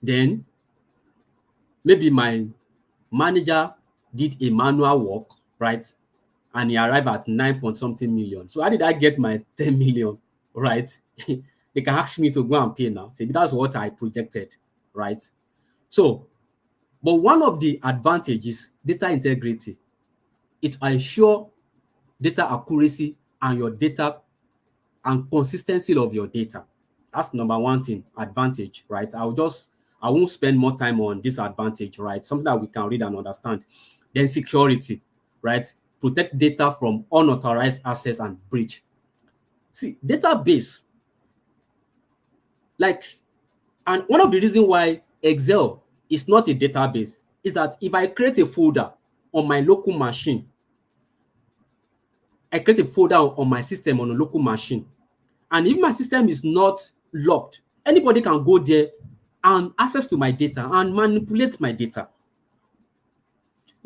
Then maybe my manager did a manual work, right? And he arrived at 9 point something million. So how did I get my 10 million, right? They can ask me to go and pay now. So that's what I projected, right? So, but one of the advantages, data integrity, it ensure data accuracy and your data and consistency of your data. That's number one thing, advantage, right? I'll I won't spend more time on this advantage, right? Something that we can read and understand. Then security, right? Protect data from unauthorized access and breach. See, database, like, and one of the reasons why Excel is not a database is that if I create a folder on my local machine, I create a folder on my system on a local machine, and if my system is not locked, anybody can go there and access to my data and manipulate my data.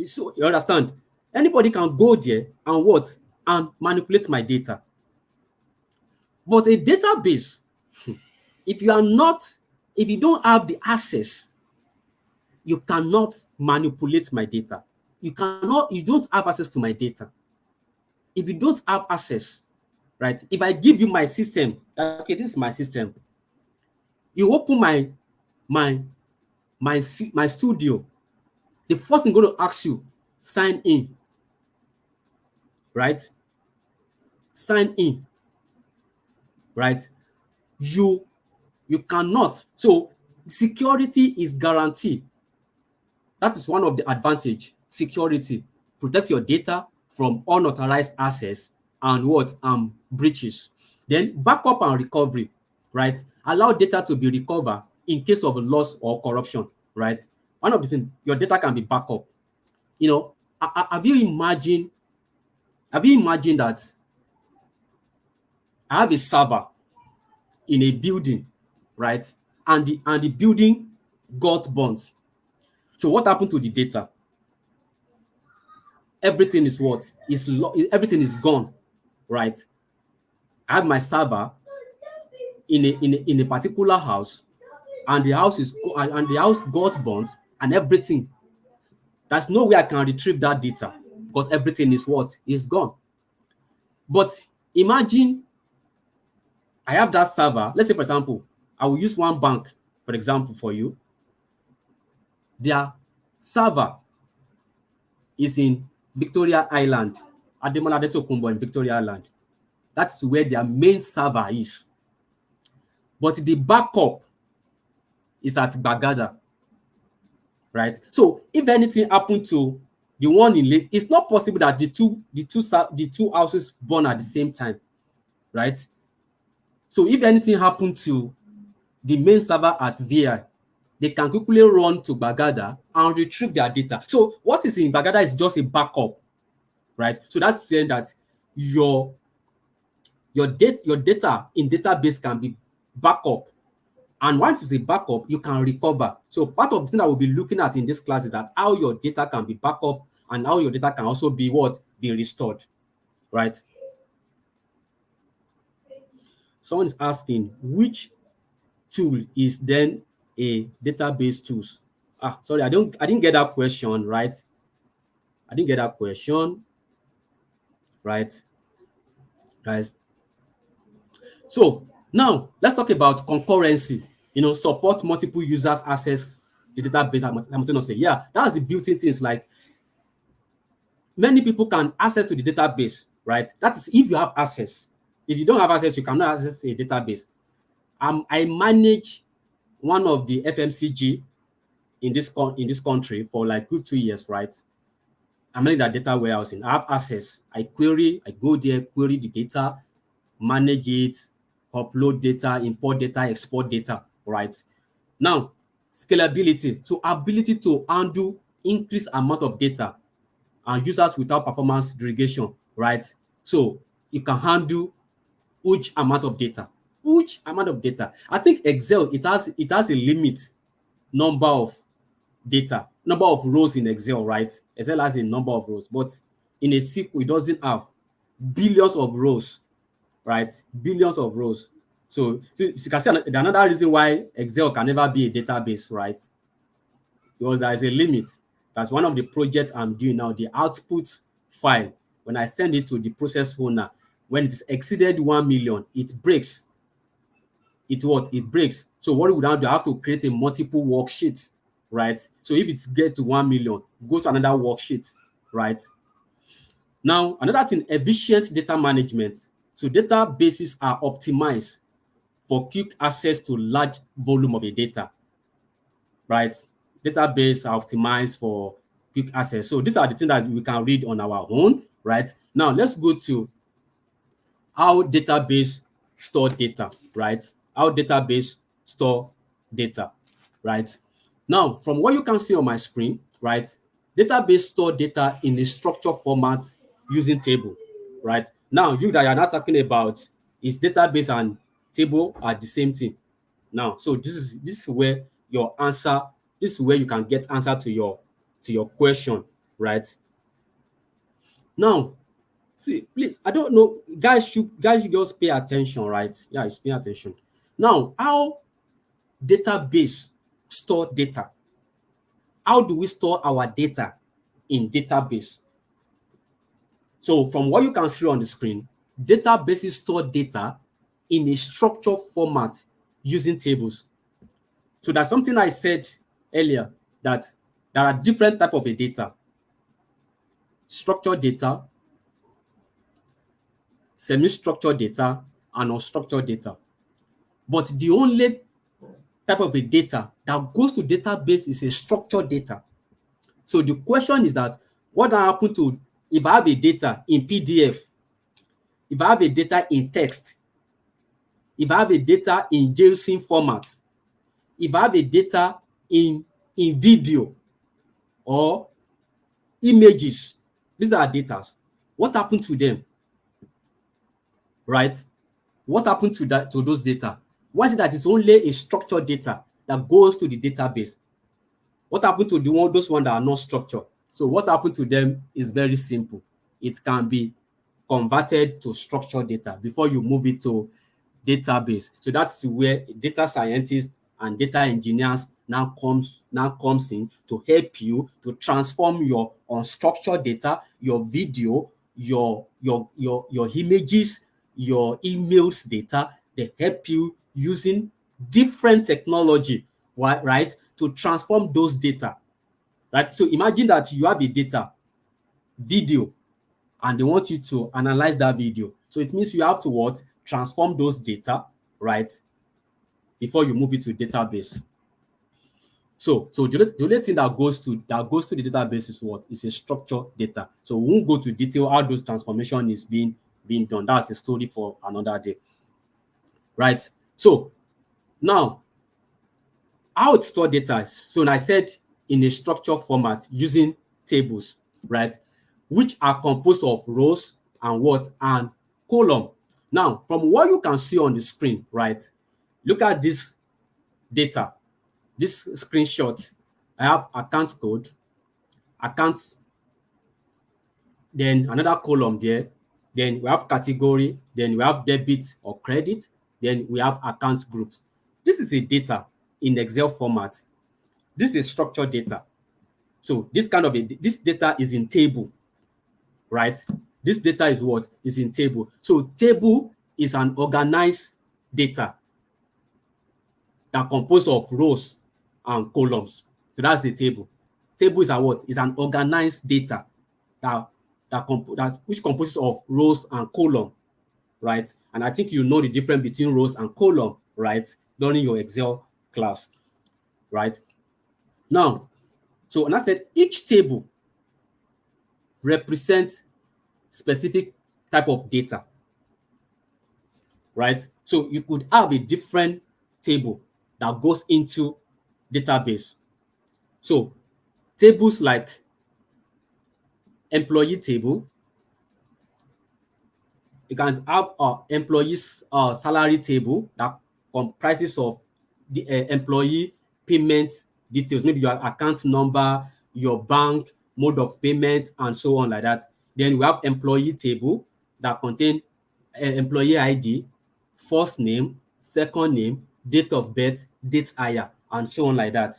So you understand? Anybody can go there and what? And manipulate my data. But a database, if you are not, if you don't have the access, you cannot manipulate my data. You don't have access to my data. If you don't have access, right? If I give you my system, okay, this is my system. You open my my studio. The first thing I'm going to ask you, sign in, right? Sign in, right? You cannot. So security is guaranteed. That is one of the advantage. Security, protect your data from unauthorized access and what breaches. Then backup and recovery, right? Allow data to be recovered in case of loss or corruption, right? One of the things, your data can be backup. You know, have you imagined that I have a server in a building, right? And the building got burnt. So what happened to the data? Everything is what? Everything is gone, right? I have my server in a particular house, and the house got burnt and everything. There's no way I can retrieve that data because everything is what? Is gone. But imagine I have that server. Let's say, for example, I will use one bank, for example, for you. Their server is in Victoria Island, Ademola Adetokunbo in Victoria Island. That's where their main server is. But the backup is at Bagada, right? So if anything happened to the one in Lake, it's not possible that the two houses burn at the same time, right? So if anything happened to the main server at VI, they can quickly run to Bagada and retrieve their data. So what is in Bagada is just a backup, right? So that's saying that your data in database can be backup, and once it's a backup, you can recover. So part of the thing that we'll be looking at in this class is that how your data can be backup and how your data can also be what? Be restored, right? Someone is asking which tool is then a database tools. Sorry, I didn't get that question, right? I didn't get that question, right? Guys. So now let's talk about concurrency. Support multiple users access the database simultaneously. Yeah, that's the built-in things. Like many people can access to the database, right? That is if you have access. If you don't have access, you cannot access a database. I manage one of the FMCG in this country for like good 2 years, right? I'm managing that data warehousing. I have access. I go there, query the data, manage it, upload data, import data, export data, right? Now, scalability. So ability to handle increased amount of data and users without performance degradation, right? So you can handle huge amount of data. Huge amount of data. I think Excel, it has a limit number of data, number of rows in Excel, right? Excel has a number of rows, but in a SQL, it doesn't have billions of rows, right? Billions of rows. So you can see another reason why Excel can never be a database, right? Because there is a limit. That's one of the projects I'm doing now. The output file, when I send it to the process owner, when it is exceeded 1 million, it breaks. It breaks. So what we now do, I have to create a multiple worksheet, right? So if it's get to 1 million, go to another worksheet, right? Now, another thing, efficient data management. So databases are optimized for quick access to large volume of a data. right? Database are optimized for quick access. So these are the things that we can read on our own, right? Now let's go to how database store data, right? How database store data, right? Now, from what you can see on my screen, right? Database store data in a structured format using table, right? Now, you that are not talking about is database and table are the same thing. Now, so this is where your answer, this is where you can get answer to your question, right? Now, see, please, I don't know, guys should just pay attention, right? Yeah, just pay attention. Now, how database store data? How do we store our data in database? So, from what you can see on the screen, databases store data in a structured format using tables. So that's something I said earlier, that there are different type of a data: structured data, semi-structured data, and unstructured data. But the only type of a data that goes to database is a structured data. So the question is that what happen to if I have a data in PDF, if I have a data in text, if I have a data in JSON format, if I have a data in video or images, these are data. What happened to them, right? What happened to those data? Why is it that it's only a structured data that goes to the database? What happened to those ones that are not structured? So what happened to them is very simple. It can be converted to structured data before you move it to database. So that's where data scientists and data engineers now comes in to help you to transform your unstructured data, your video, your images, your emails data. They help you using different technology, right, to transform those data, right? So imagine that you have a data, video, and they want you to analyze that video. So it means you have to what? Transform those data, right, before you move it to database. So the only thing that goes to the database is what? Is a structured data. So we won't go to detail how those transformation is being done. That's a story for another day, right? So now, how it store data. So I said in a structured format using tables, right, which are composed of rows and what? And column. Now, from what you can see on the screen, right, look at this data, this screenshot. I have account code, accounts, then another column there, then we have category, then we have debit or credit, then we have account groups. This is a data in Excel format. This is structured data. So this data is in table, right? This data is what? Is in table. So table is an organized data that composed of rows and columns. So that's the table. Table is a what? Is an organized data that which composes of rows and column, right? And I think you know the difference between rows and column, right? During your Excel class, right? Now, so when I said each table represents specific type of data, right? So you could have a different table that goes into database. So tables like employee table, you can have employees salary table that comprises of the employee payment details, maybe your account number, your bank, mode of payment, and so on like that. Then we have employee table that contain employee ID, first name, second name, date of birth, date hire, and so on like that.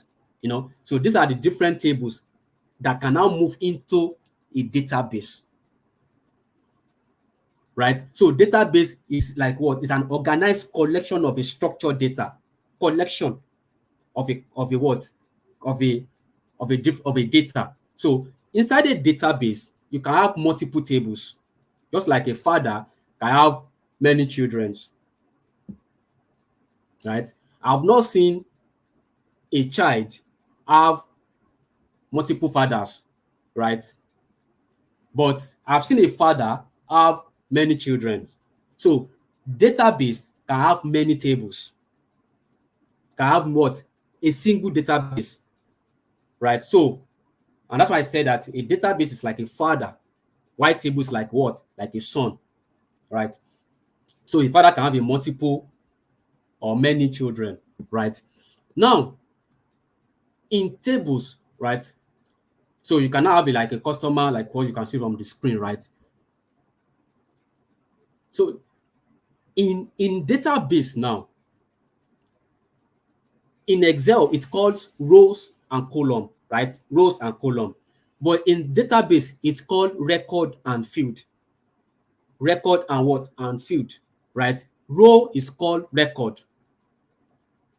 So these are the different tables that can now move into a database, right? So database is like what? It's an organized collection of a structured data, collection of a what? Of a data. So inside a database, you can have multiple tables, just like a father can have many children, right? I've not seen a child have multiple fathers, right? But I've seen a father have many children. So database can have many tables, can have what? A single database, right? So, and that's why I said that a database is like a father, while tables like what? Like a son, right? So a father can have a multiple or many children, right? Now, in tables, right? So you can now have like a customer, like what you can see from the screen, right? So in database now, in Excel, it calls rows and column, right? Rows and column. But in database, it's called record and field. Record and what? And field, right? Row is called record.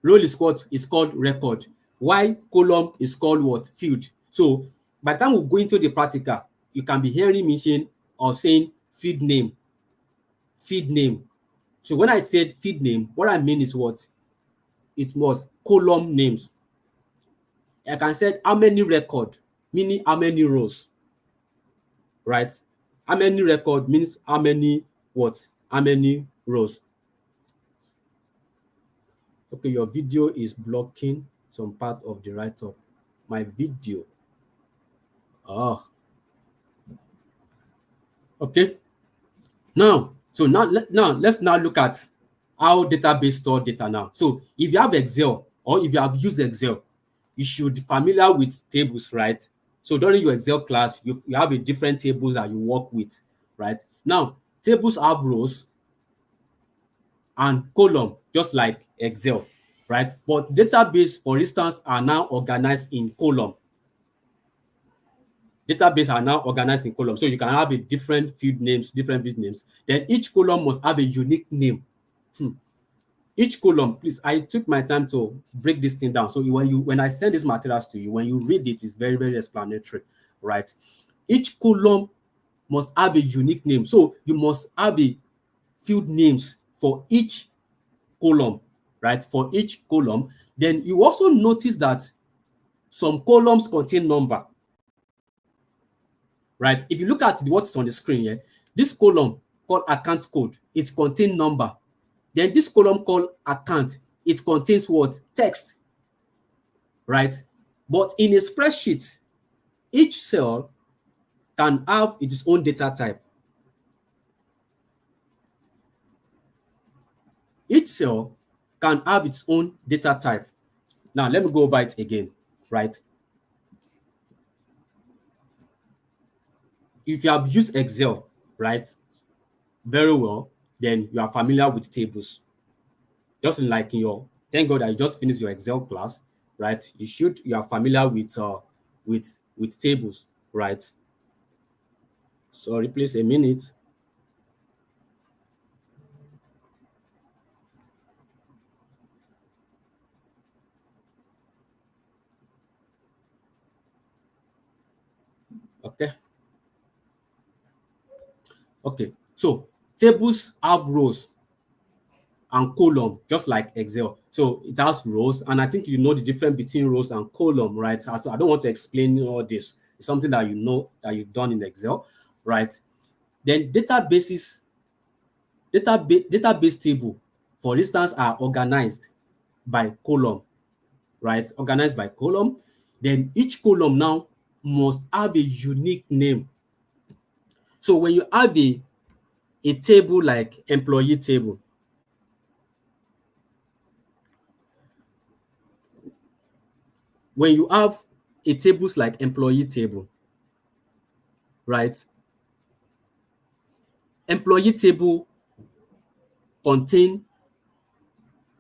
Row is what? Is called record. Why column is called what? Field. So by the time we go into the practical, you can be hearing me saying or saying field name, field name. So when I said field name, what I mean is what? It was column names. I can say how many record, meaning how many rows, right? How many record means how many what? How many rows. Okay, your video is blocking some part of the write-up. My video. Oh, okay. Now let's now look at how database store data now. So if you have Excel or if you have used Excel, you should be familiar with tables, right? So during your Excel class, you have a different tables that you work with, right? Now, tables have rows and column, just like Excel, right? But database, for instance, are now organized in column. Database are now organized in column. So you can have a different field names, different field names. Then each column must have a unique name. Each column, please, I took my time to break this thing down. So when I send these materials to you, when you read it, it's very, very explanatory, right? Each column must have a unique name. So you must have a field names for each column, right? For each column. Then you also notice that some columns contain number, right? If you look at what's on the screen here, this column called account code, it contains number. Then this column called account, it contains what? Text, right? But in a spreadsheet, each cell can have its own data type. Each cell can have its own data type. Now, let me go over it again, right? If you have used Excel, right, very well, then you are familiar with tables. Just like in your, thank God that you just finished your Excel class, right? You are familiar with tables, right? Sorry, please, a minute. Okay. Okay. So tables have rows and column, just like Excel. So it has rows, and I think you know the difference between rows and column, right? So I don't want to explain all this. It's something that you know that you've done in Excel, right? Then database table, for instance, are organized by column, right? Organized by column. Then each column now must have a unique name. So when you have a table like employee table, when you have a tables like employee table, right? Employee table contain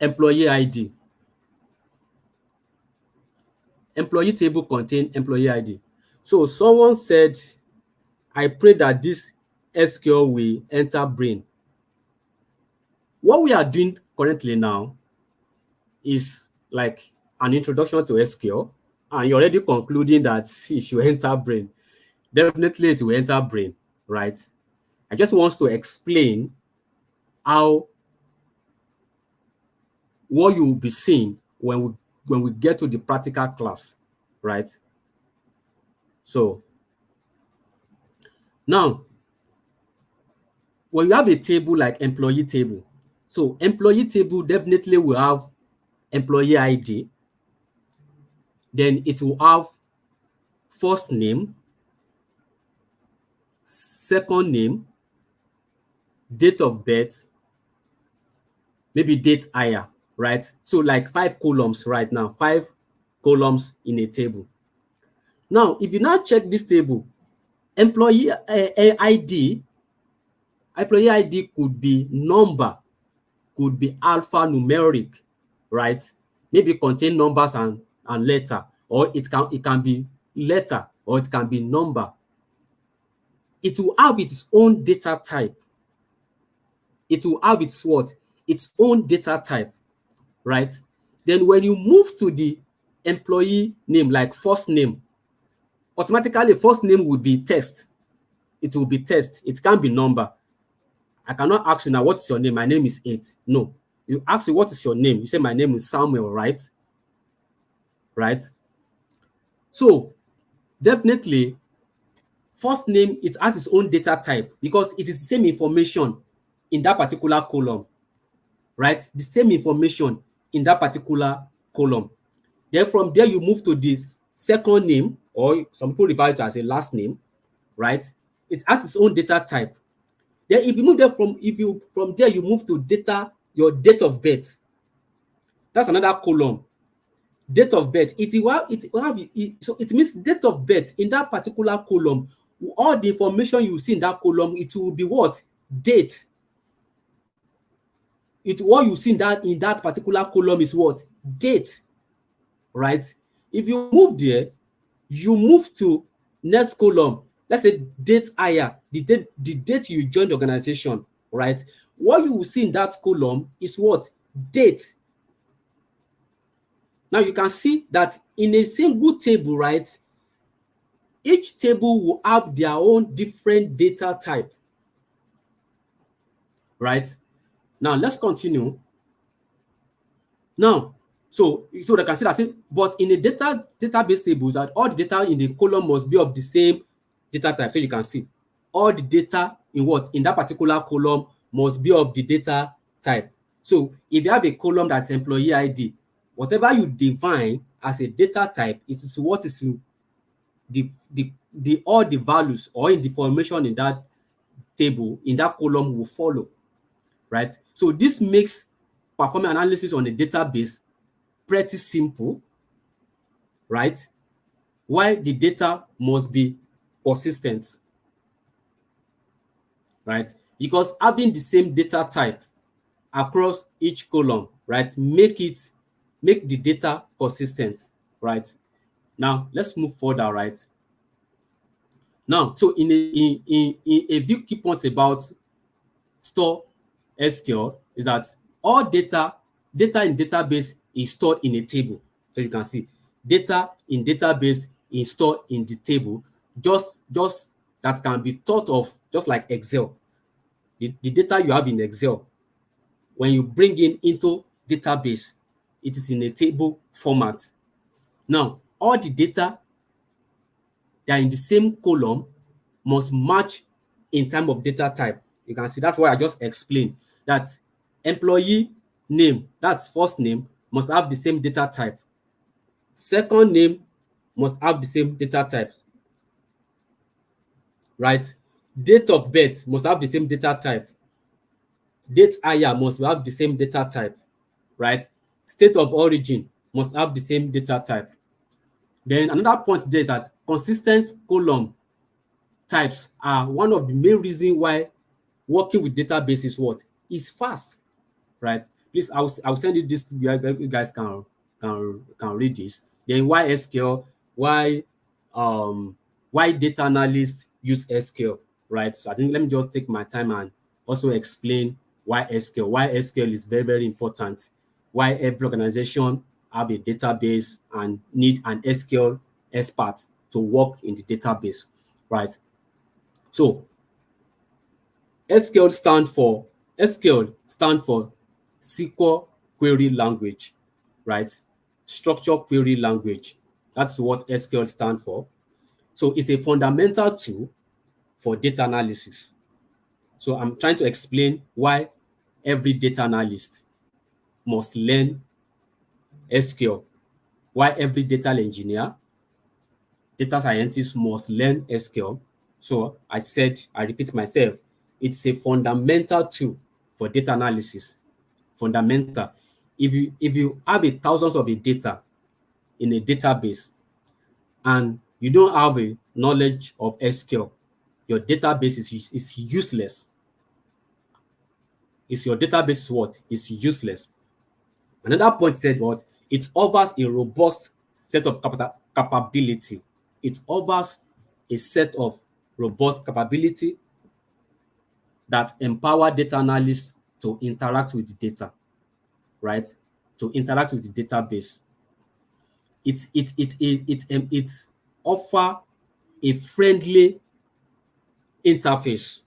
employee ID. Employee table contain employee ID. So someone said, I pray that this SQL will enter brain. What we are doing currently now is like an introduction to SQL, and you're already concluding that it should enter brain. Definitely it will enter brain, right? I just want to explain how what you will be seeing when we get to the practical class, right? So now, when you have a table like employee table, so employee table definitely will have employee ID, then it will have first name, second name, date of birth, maybe date hire, right? So like 5 columns right now, 5 columns in a table. Now, if you now check this table, employee ID, employee ID could be number, could be alphanumeric, right? Maybe contain numbers and letter, or it can be letter, or it can be number. It will have its own data type. It will have its what? Its own data type, right? Then when you move to the employee name, like first name, automatically first name would be text. It will be text. It can't be number. I cannot ask you now, what is your name? My name is 8. No. You ask you, what is your name? You say, my name is Samuel, right? Right? So definitely, first name, it has its own data type because it is the same information in that particular column, right? The same information in that particular column. Then from there, you move to this second name, or some people refer to it as a last name, right? It has its own data type. Then if you move there from there you move to data, your date of birth. That's another column. Date of birth. So it means date of birth in that particular column. All the information you see in that column, it will be what? Date. What you see in that particular column is what? Date, right? If you move there, you move to next column. Let's say date hire, the date you joined the organization, right? What you will see in that column is what? Date. Now you can see that in a single table, right? Each table will have their own different data type, right? Now let's continue. Now, so they can see that, but in a database table, that all the data in the column must be of the same data type. So you can see all the data in that particular column must be of the data type. So if you have a column that's employee ID, whatever you define as a data type, it is what is the all the values or in the information in that table, in that column will follow, right? So this makes performing analysis on a database pretty simple, right? Why the data must be consistent, right? Because having the same data type across each column, right, make the data consistent, right? Now let's move further, right? Now, so in a few key points about store SQL is that all data in database is stored in a table. So you can see data in database is stored in the table, just that can be thought of just like Excel. The data you have in Excel, when you bring in into database, it is in a table format. Now, all the data that are in the same column must match in terms of data type. You can see that's why I just explained that employee name, that's first name, must have the same data type. Second name must have the same data type, right? Date of birth must have the same data type. Date hire must have the same data type, right? State of origin must have the same data type. Then another point there is that consistent column types are one of the main reasons why working with database is fast, right? Please, I'll send you this. You guys can read this. Then why SQL? Why data analysts use SQL, right? So I think let me just take my time and also explain why SQL. Why SQL is very, very important. Why every organization have a database and need an SQL expert to work in the database, right? So SQL stand for SQL Query Language, right? Structured Query Language. That's what SQL stands for. So it's a fundamental tool for data analysis. So I'm trying to explain why every data analyst must learn SQL, why every data engineer, data scientist must learn SQL. So I repeat myself, it's a fundamental tool for data analysis. Fundamental. If you have thousands of data in a database and you don't have a knowledge of SQL, your database is useless. Is your database is what? Is useless. Another point said what? It offers a robust set of capability. It offers a set of robust capability that empower data analysts to interact with the data, right? To interact with the database. It offer a friendly interface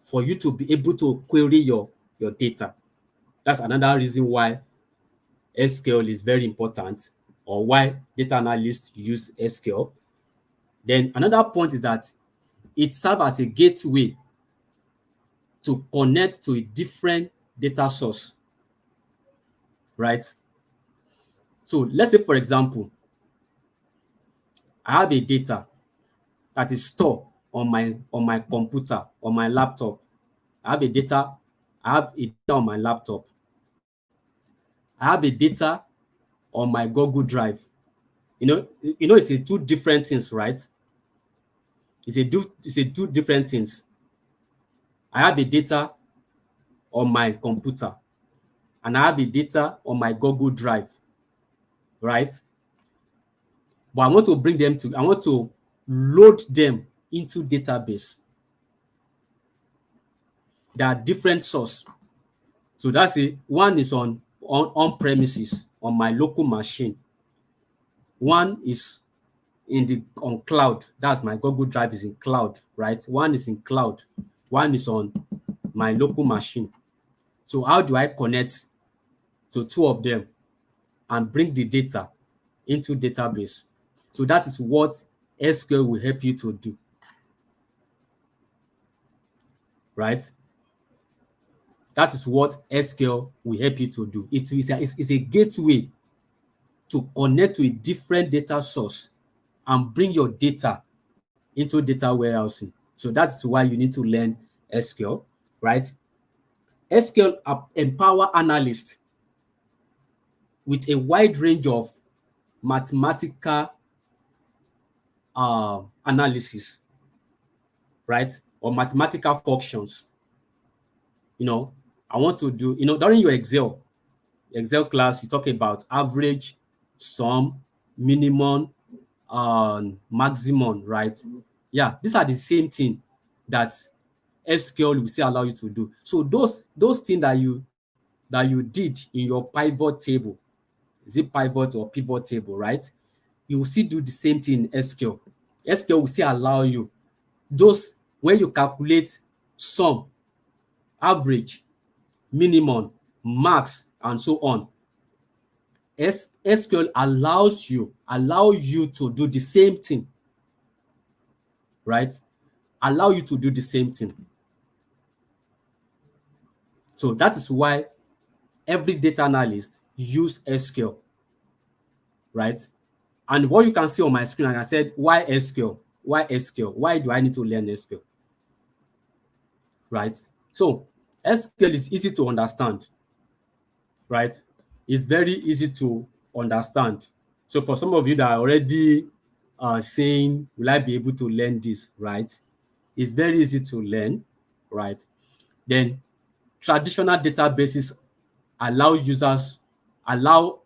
for you to be able to query your data. That's another reason why SQL is very important, or why data analysts use SQL. Then another point is that it serves as a gateway to connect to a different data source, right? So let's say, for example, I have a data that is stored on my computer, on my laptop. I have a data, I have a data on my laptop. I have a data on my Google Drive. It's a two different things, right? It's a two different things. I have a data on my computer and I have a data on my Google Drive, right? But I want to load them into database. There are different source. So that's it. One is on premises on my local machine. One is on cloud. That's my Google Drive is in cloud, right? One is in cloud. One is on my local machine. So how do I connect to two of them and bring the data into database? So that is what SQL will help you to do, right? That is what SQL will help you to do. It's a gateway to connect to a different data source and bring your data into data warehousing. So that's why you need to learn SQL, right? SQL empower analysts with a wide range of mathematical analysis, right? Or mathematical functions. I want to do, during your Excel class, you talk about average, sum, minimum, maximum, right? Yeah, these are the same thing that SQL will still allow you to do. So those things that you did in your pivot table, is it pivot or pivot table, right? You will still do the same thing in SQL. SQL will still allow you those when you calculate sum, average, minimum, max, and so on. SQL allow you to do the same thing, right? Allow you to do the same thing. So that is why every data analyst use SQL, right? And what you can see on my screen, like I said, why SQL? Why SQL? Why do I need to learn SQL? Right? So SQL is easy to understand, right? It's very easy to understand. So for some of you that are already saying, will I be able to learn this, right? It's very easy to learn, right? Then traditional databases allow users, allow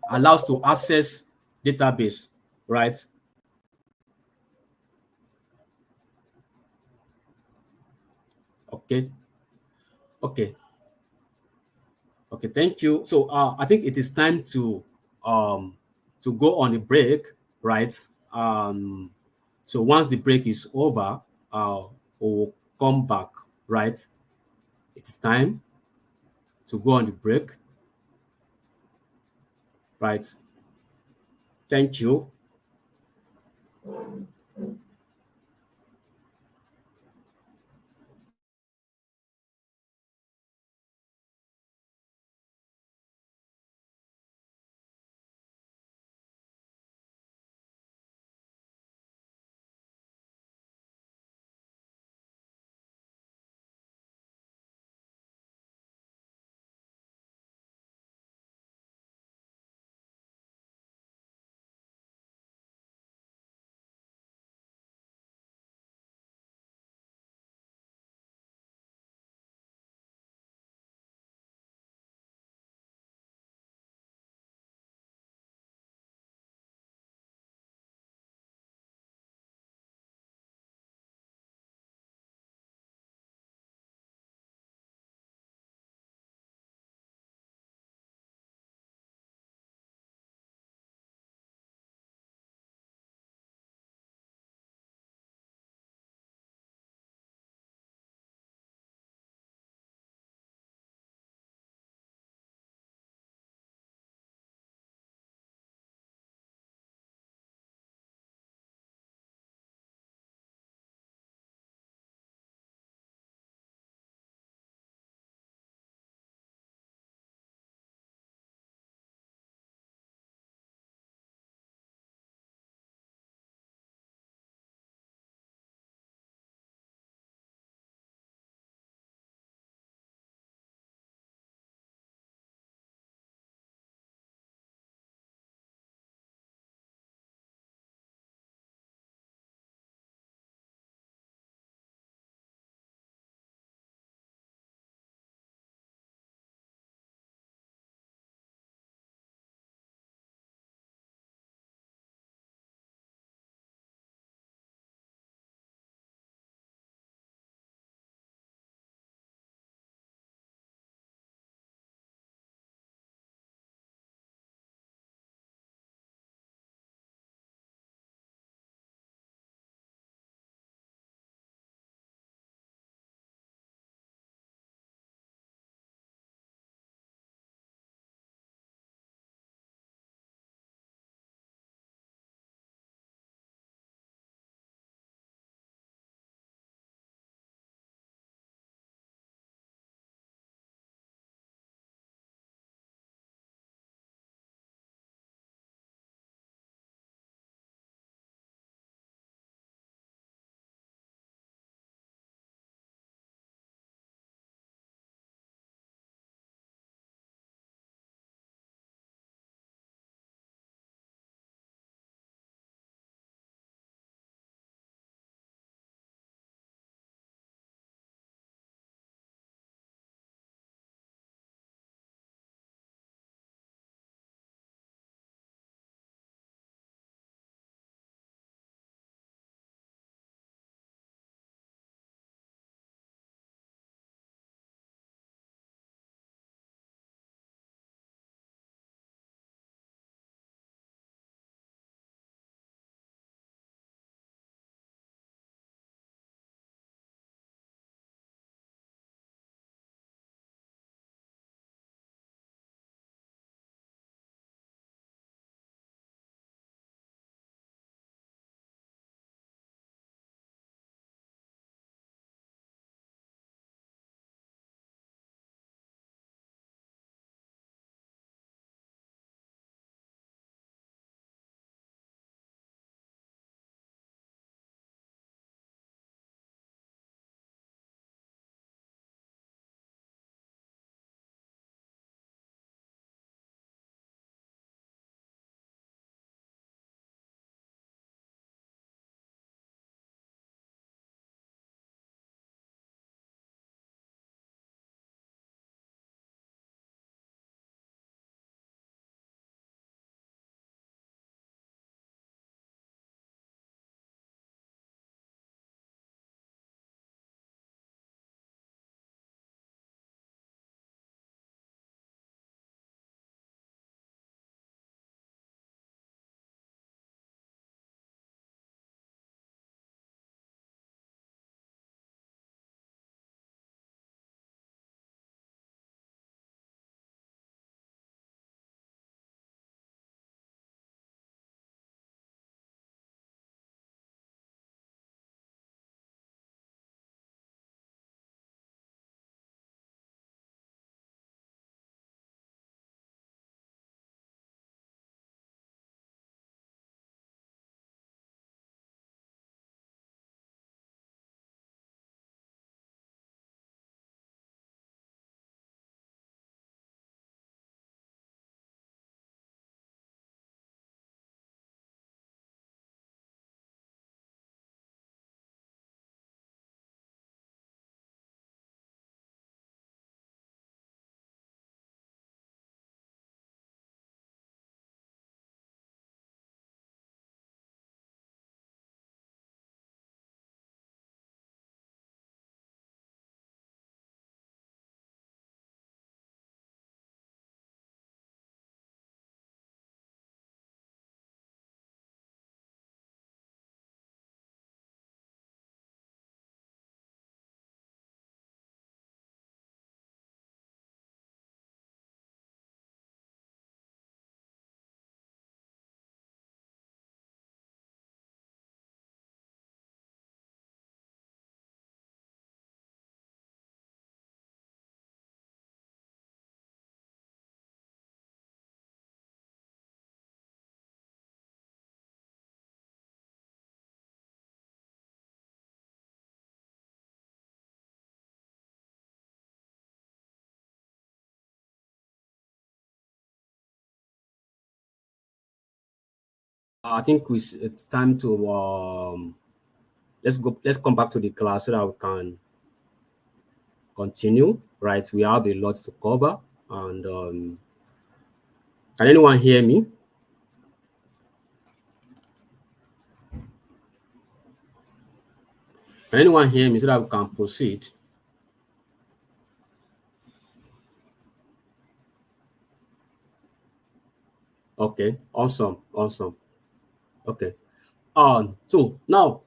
allows to access database, right? Okay, okay, okay. Thank you. So I think it is time to go on a break, right? So once the break is over, we'll come back, right? It's time to go on the break. right? Thank you. I think it's time to let's come back to the class so that we can continue. Right, we have a lot to cover, and can anyone hear me? Can anyone hear me so that we can proceed? Okay, awesome. Okay. So now,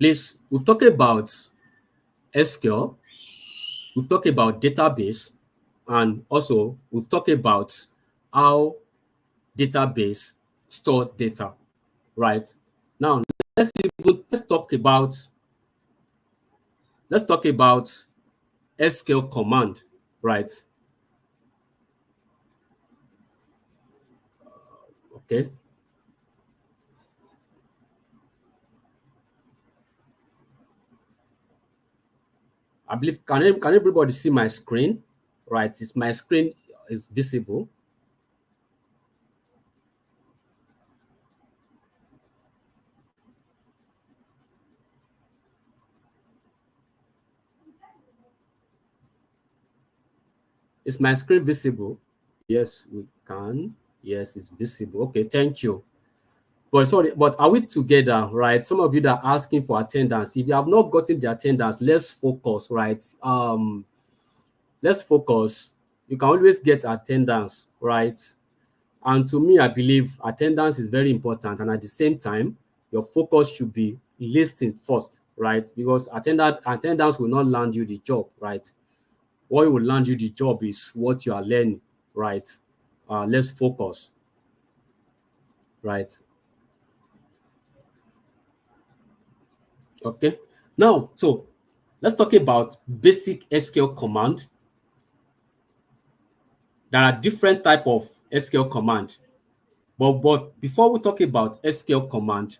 please, we've talked about SQL, we've talked about database, and also we've talked about how database store data, right? Now, let's talk about SQL command, right? Okay. I believe can everybody see my screen? Right? Is my screen is visible? Is my screen visible? Yes, we can. Yes, it's visible. Okay, thank you. But sorry, but are we together, right? Some of you that are asking for attendance, if you have not gotten the attendance, let's focus, right? Let's focus. You can always get attendance, right? And to me, I believe attendance is very important. And at the same time, your focus should be listening first, right? Because attendance will not land you the job, right? What will land you the job is what you are learning, right? Let's focus, right? Okay. Now, so let's talk about basic SQL command. There are different type of SQL command. But before we talk about SQL command,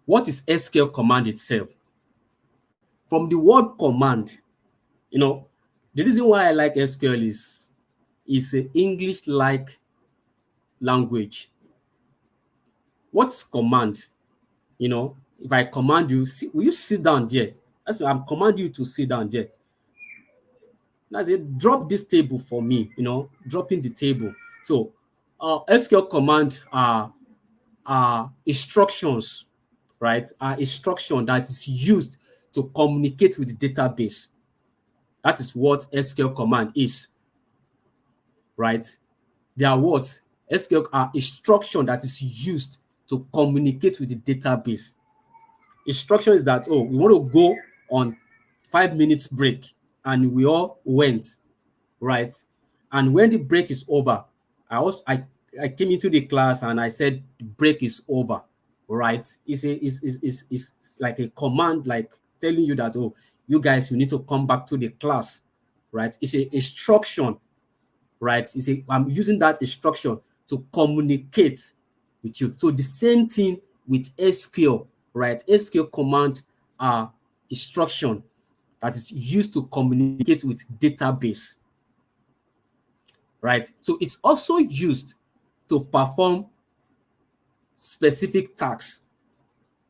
what is SQL command itself? From the word command, you know, the reason why I like SQL is an English-like language. What's command? You know, if I command you, will you sit down there? That's what I'm commanding you to sit down there. That's it. Drop this table for me. You know, dropping the table. So, SQL command are instructions, right? Are instruction that is used to communicate with the database. That is what SQL command is, right? They are what? SQL are instruction that is used to communicate with the database. Instruction is that, oh, we want to go on 5 minutes break, and we all went, right? And when the break is over, I came into the class and I said the break is over, right? It's like a command, like telling you that, oh, you guys, you need to come back to the class, right? It's a instruction, right? I'm using that instruction to communicate with you. So the same thing with SQL, right? SQL command are instruction that is used to communicate with database, right? So it's also used to perform specific tasks,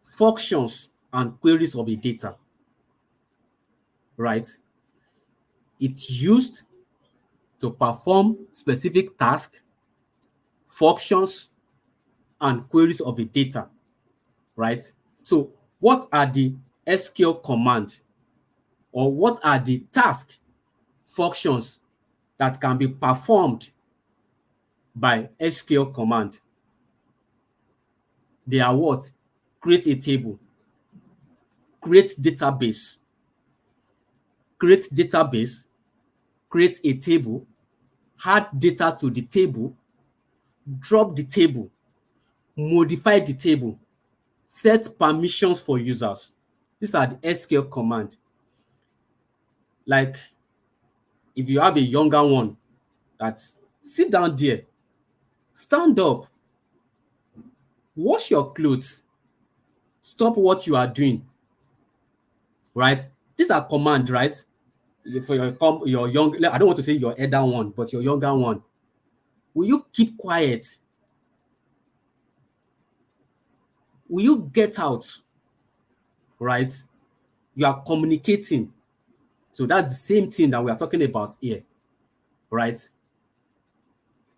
functions, and queries of a data, right? It's used to perform specific tasks, functions, and queries of a data, right? So what are the SQL command, or what are the task functions that can be performed by SQL command? They are what? Create a table, create database, create database, create a table, add data to the table, drop the table, modify the table, set permissions for users. These are the SQL command. Like if you have a younger one, that's sit down there, stand up, wash your clothes, stop what you are doing, right? These are command, right? For your young, I don't want to say your elder one, but your younger one. Will you keep quiet? will you get out, right? You are communicating. So that's the same thing that we are talking about here, right?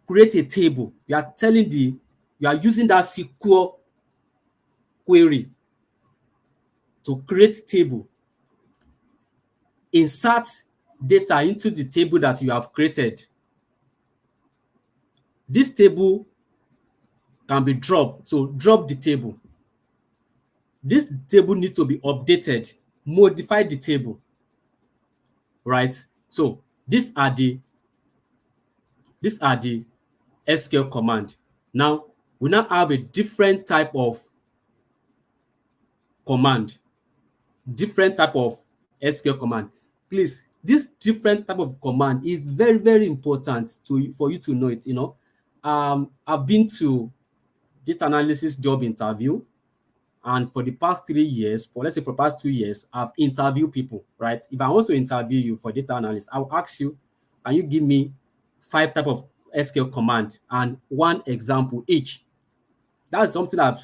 Create a table. You are using that SQL query to create table. Insert data into the table that you have created. This table can be dropped. So drop the table. This table needs to be updated. Modify the table, right? So these are the SQL command. Now we now have a different type of command, different type of SQL command. Please, this different type of command is very, very important for you to know it. I've been to data analysis job interview, and for the past 3 years, let's say for the past 2 years, I've interviewed people, right? If I want to interview you for data analyst, I'll ask you, can you give me 5 type of SQL command and 1 example each? That's something I've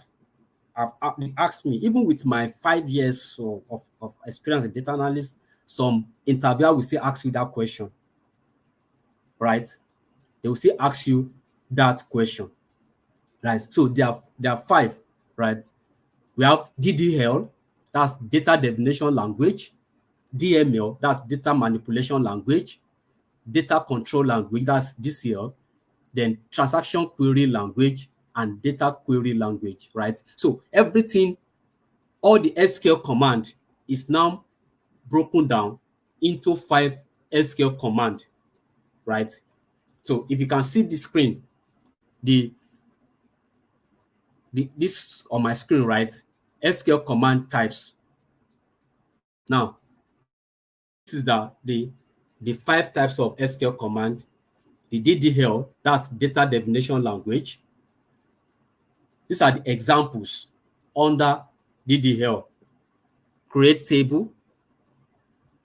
asked me. Even with my 5 years of experience as a data analyst, some interviewer will still ask you that question, right? They will still ask you that question, right? So there are 5, right? We have DDL, that's data definition language. DML, that's data manipulation language. Data control language, that's DCL. Then transaction query language and data query language, right? So everything, all the SQL command is now broken down into 5 SQL command, right? So if you can see the screen, this on my screen, right? SQL command types. Now, this is the 5 types of SQL command. The DDL, that's data definition language. These are the examples under DDL. Create table,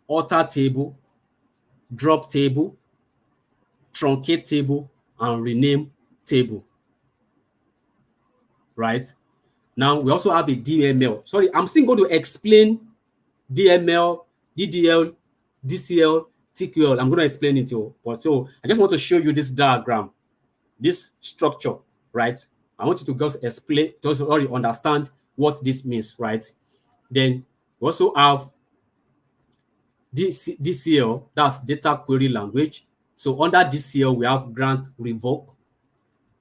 alter table, drop table, truncate table, and rename table, right? Now, we also have a DML. Sorry, I'm still going to explain DML, DDL, DCL, TQL. I'm going to explain it to you. But so I just want to show you this diagram, this structure, right? I want you to just explain, just already understand what this means, right? Then we also have DCL, that's data query language. So under DCL, we have grant, revoke.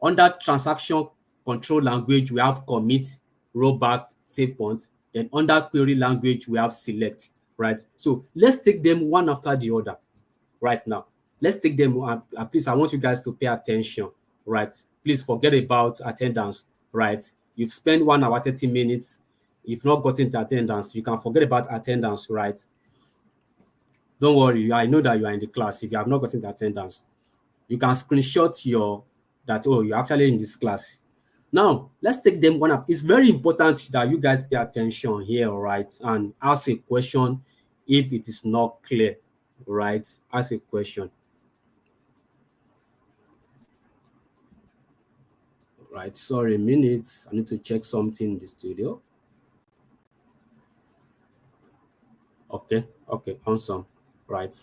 Under transaction control language, we have commit, rollback, save points. Then under query language, we have select, right? So let's take them one after the other right now. Let's take them, please, I want you guys to pay attention, right? Please forget about attendance, right? You've spent 1 hour, 30 minutes. You've not gotten to attendance. You can forget about attendance, right? Don't worry, I know that you are in the class. If you have not gotten the attendance, you can screenshot you're actually in this class. Now, let's take them one up. It's very important that you guys pay attention here, right? And ask a question if it is not clear, right? Ask a question. Right, sorry, minutes. I need to check something in the studio. Okay, awesome, right.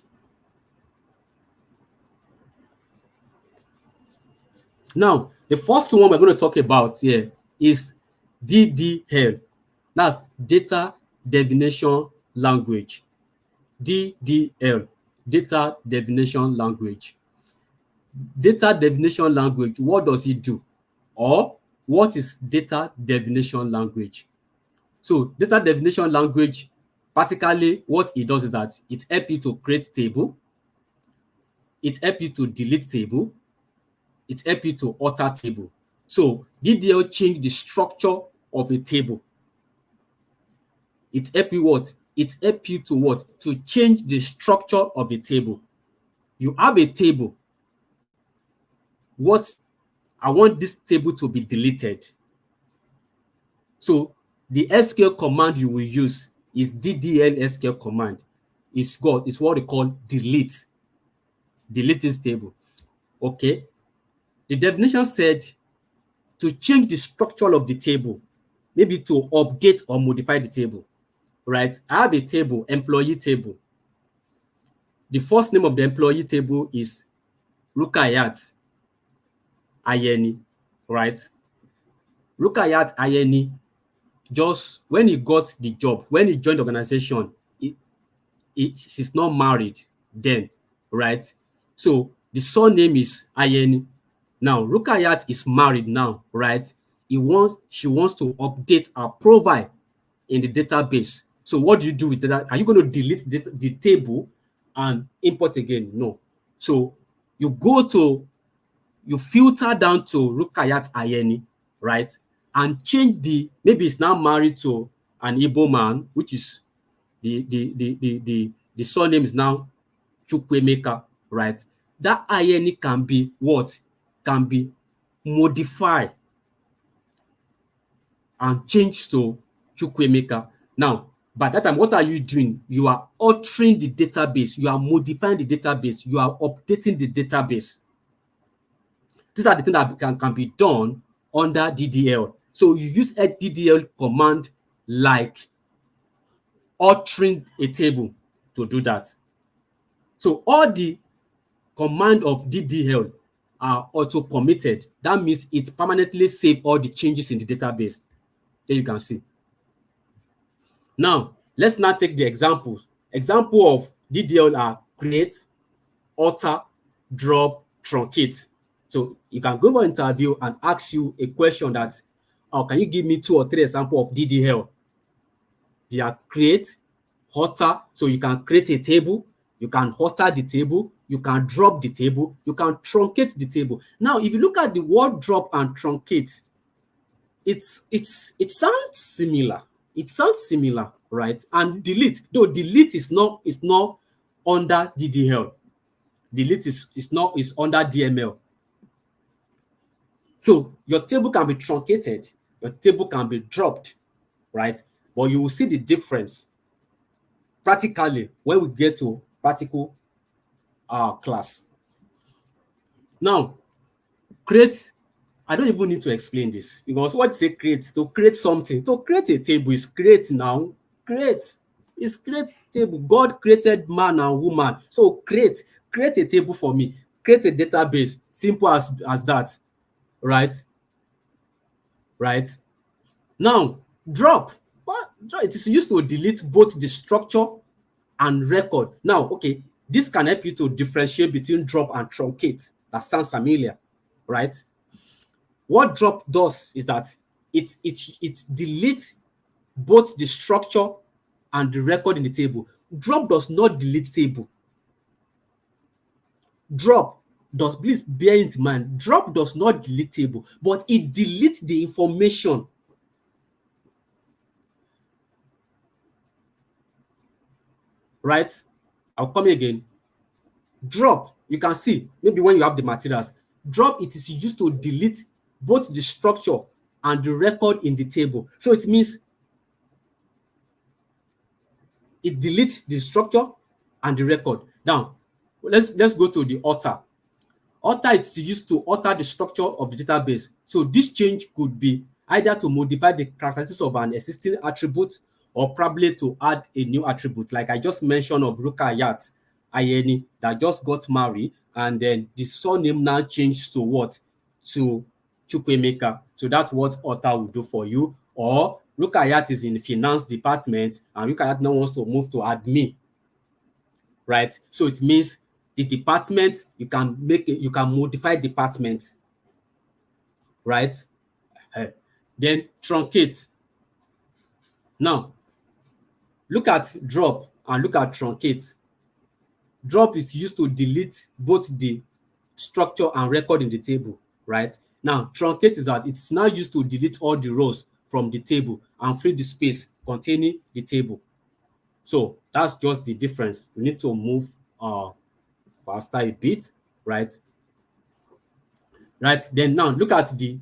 Now, the first one we're going to talk about here is DDL. That's data definition language. DDL, data definition language. Data definition language, what does it do? Or what is data definition language? So data definition language, practically what it does is that it helps you to create table, it helps you to delete table, it helps you to alter table. So DDL change the structure of a table. It helps you what? It helps you to what? To change the structure of a table. You have a table. What? I want this table to be deleted. So the SQL command you will use is DDL SQL command. It's what we call delete. Delete this table. Okay. The definition said to change the structure of the table, maybe to update or modify the table, right? I have a table, employee table. The first name of the employee table is Rukayat Ayeni, right? Rukayat Ayeni, just when he got the job, when he joined the organization, she's not married then, right? So the surname is Ayeni. Now Rukayat is married now, right? She wants to update her profile in the database. So what do you do with that? Are you going to delete the table and import again? No. So you filter down to Rukayat Ayeni, right? And change maybe it's now married to an Igbo man, which is the surname is now Chukwemeka, right? That Ayeni can be what? Can be modified and changed to Chukwemeka. Now, by that time, what are you doing? You are altering the database, you are modifying the database, you are updating the database. These are the things that can be done under DDL. So you use a DDL command like altering a table to do that. So all the command of DDL are auto committed. That means it permanently saves all the changes in the database. There you can see. Now, let's now take the example. Example of DDL are create, alter, drop, truncate. So you can go for interview and ask you a question that, can you give me 2 or 3 examples of DDL? They are create, alter, so you can create a table, you can alter the table, you can drop the table, you can truncate the table. Now, if you look at the word drop and truncate, it sounds similar. It sounds similar, right? And delete, though delete is not under DDL. Delete is under DML. So your table can be truncated, your table can be dropped, right? But you will see the difference practically when we get to practical class. Now, create, I don't even need to explain this because what say create? To create something, to create a table is create now. Create is create table. God created man and woman. So create a table for me. Create a database. Simple as that, right? Right. Now, drop. What? It is used to delete both the structure and record. Now, okay, this can help you to differentiate between drop and truncate. That sounds familiar, right? What drop does is that it deletes both the structure and the record in the table. Drop does not delete table. Please bear in mind, drop does not delete table, but it deletes the information. Right? I'll come again. Drop, you can see, maybe when you have the materials, drop, it is used to delete both the structure and the record in the table. So it means it deletes the structure and the record. Now, let's go to the alter. Alter is used to alter the structure of the database. So this change could be either to modify the characteristics of an existing attribute or probably to add a new attribute. Like I just mentioned of Rukayat Ayeni that just got married, and then the surname now changed to what? To Chukwemeka. So that's what alter will do for you. Or Rukayat is in finance department and Rukayat now wants to move to admin, right? So it means the department, you can modify departments, right? Then truncate. Now, look at drop and look at truncate. Drop is used to delete both the structure and record in the table, right? Now, truncate is that it's now used to delete all the rows from the table and free the space containing the table. So that's just the difference. We need to move faster a bit, right? Right. Then now look at the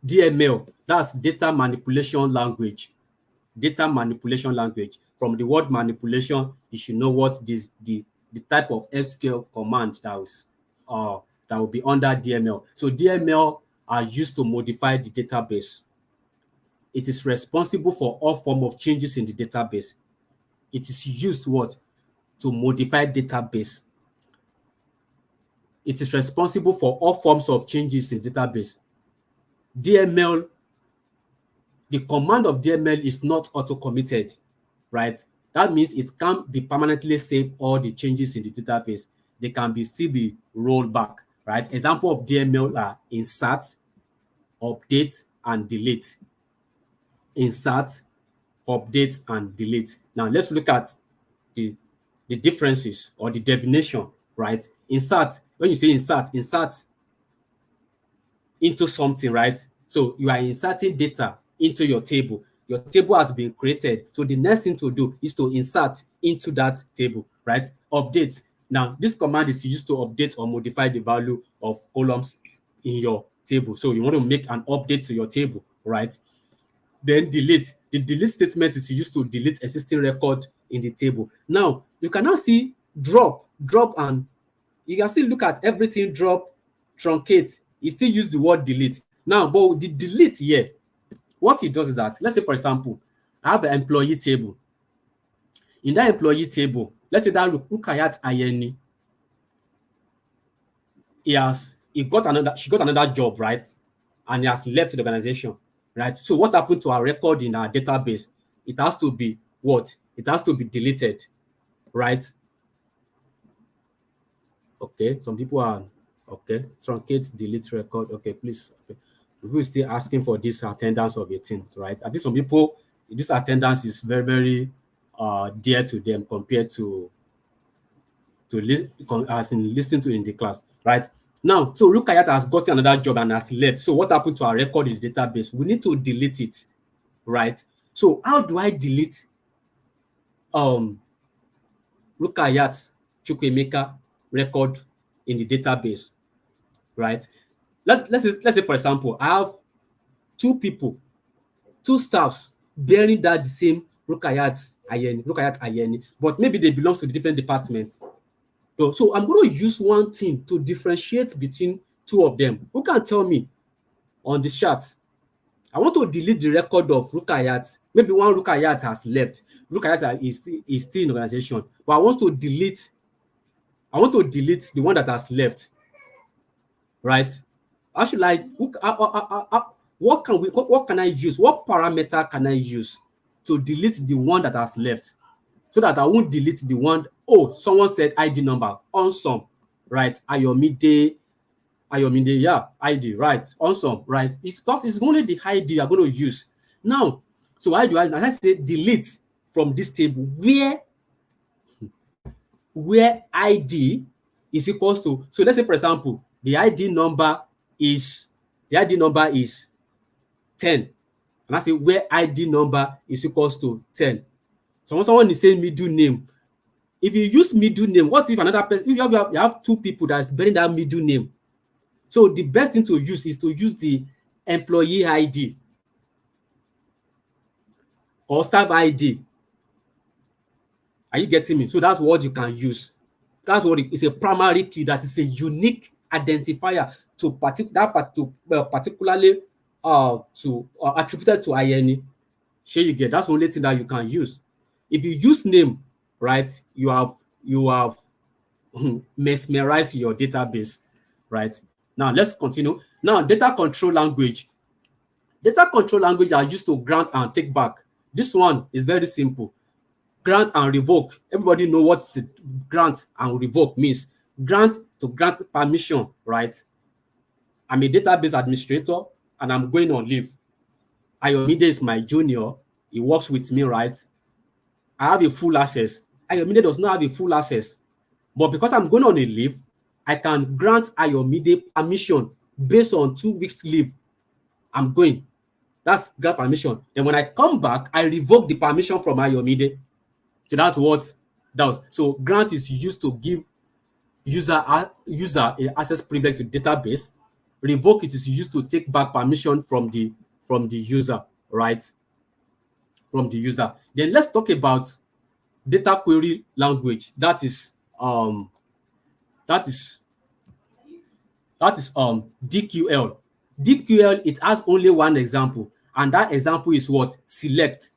DML. That's data manipulation language. Data manipulation language. From the word manipulation, you should know what the type of SQL command that will be under DML. So DML are used to modify the database. it is responsible for all form of changes in the database. It is used what? To modify database. It is responsible for all forms of changes in database. DML, the command of DML is not auto-committed, right? That means it can't be permanently save all the changes in the database. They can still be rolled back, right? Example of DML are insert, update, and delete. Insert, update, and delete. Now let's look at the differences or the definition, right? Insert, when you say insert into something, right? So you are inserting data into your table. Your table has been created. So the next thing to do is to insert into that table, right? Update. Now, this command is used to update or modify the value of columns in your table. So you want to make an update to your table, right? Then delete. The delete statement is used to delete existing record in the table. Now, you can now see drop, and you can still look at everything drop, truncate. You still use the word delete. Now, but the delete here, what it does is that, let's say, for example, I have an employee table. In that employee table, let's say that Rukayat Ayeni, she got another job, right? And he has left the organization, right? So what happened to our record in our database? It has to be what? It has to be deleted, right? Okay, some people are okay. Truncate, delete record. Okay, please. Okay. People still asking for this attendance of 18th, right? I think some people, this attendance is very, very dear to them compared to as in listening to in the class, right? Now, so Rukayat has gotten another job and has left. So what happened to our record in the database? We need to delete it, right? So how do I delete Rukayat Chukwemeka record in the database, right? Let's say for example, I have two people, two staffs bearing that the same Rukayat Ayeni, but maybe they belong to the different departments. So I'm going to use one thing to differentiate between two of them. Who can tell me on the chart? I want to delete the record of Rukayat. Maybe one Rukayat has left. Rukayat is still in the organization, but I want to delete the one that has left, right? How should I? What can I use? What parameter can I use to delete the one that has left, so that I won't delete the one? Oh, someone said ID number. Awesome, right? Ayomide, yeah, ID, right? Awesome, right? It's because it's only the ID you're going to use. Now, so I say delete from this table where ID is equals to, so let's say for example, the ID number is 10. And I say where ID number is equals to 10. So when someone is saying middle name, if you use middle name, what if another person, if you have two people that's bearing that middle name? So the best thing to use is to use the employee ID or staff ID. Are you getting me? So that's what you can use. That's what it is, a primary key that is a unique identifier to particularly to attributed to INE. Sure, you get that's the only thing that you can use. If you use name, right, you have mesmerized your database, right? Now let's continue. Now, data control language. Data control language are used to grant and take back. This one is very simple. Grant and revoke. Everybody know what grant and revoke means. Grant, to grant permission, right? I'm a database administrator and I'm going on leave. Ayomide is my junior. He works with me, right? I have a full access. Ayomide does not have a full access. But because I'm going on a leave, I can grant Ayomide permission based on 2 weeks leave. I'm going. That's grant permission. Then when I come back, I revoke the permission from Ayomide. So that's what does. So grant is used to give user a access privilege to database. Revoke it is used to take back permission from the user, right? From the user. Then let's talk about data query language. That is DQL. DQL, it has only one example, And that example is what? Select.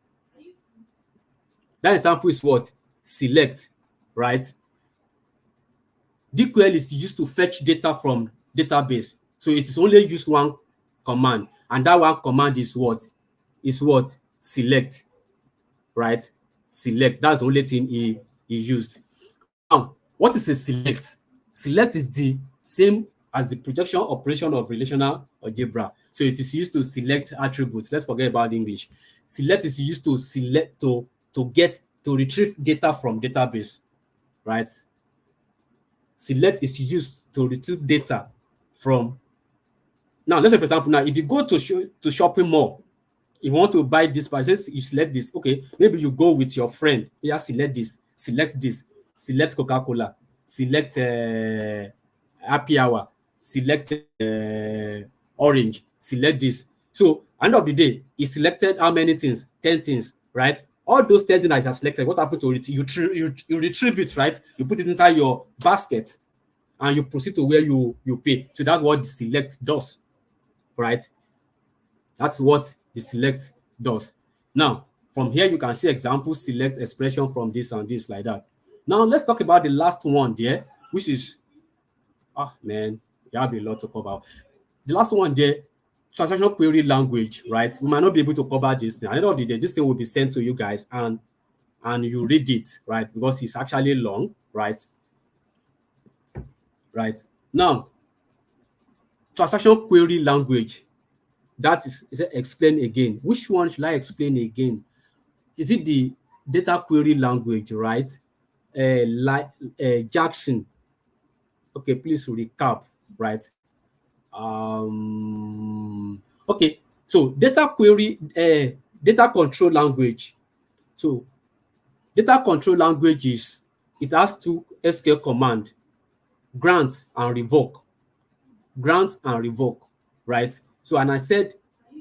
That example is what? Select, right? DQL is used to fetch data from database. So it is only use one command. And that one command is what? Is what? Select, right? Select. That's the only thing he used. Now, what is a select? Select is the same as the projection operation of relational algebra. So it is used to select attributes. Let's forget about English. Select is used to select to retrieve data from database, right? Select is used to retrieve data from. Now, let's say for example, now if you go to shopping mall, if you want to buy this prices, you select this. Okay, maybe you go with your friend. Yeah, select this, select Coca-Cola, select happy hour, select orange, select this. So, end of the day, he selected how many things? 10 things, right? All those 10 things that are selected, what happened to it? You retrieve it, right? You put it inside your basket and you proceed to where you pay. So that's what the select does, right? That's what the select does. Now, from here, you can see examples, select expression from this and this like that. Now, let's talk about the last one there, which is, man, you have a lot to cover. The last one there, transaction query language, right? We might not be able to cover this thing. At the end of the day, this thing will be sent to you guys and you read it, right? Because it's actually long, right? Right. Now, transaction query language. That is it explain again. Which one should I explain again? Is it the data query language, right? Like Jackson. Okay, please recap, right? Okay, so data control language. So data control language is it has two SQL command, grant and revoke. Grant and revoke, right? So and I said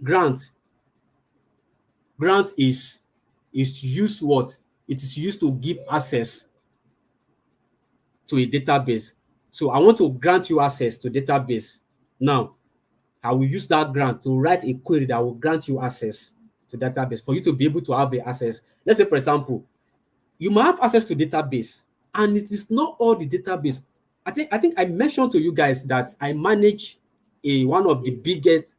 grant grant is used what? It is used to give access to a database. So I want to grant you access to database. Now, I will use that grant to write a query that will grant you access to database for you to be able to have the access. Let's say, for example, you might have access to database, and it is not all the database. I think I mentioned to you guys that I manage one of the biggest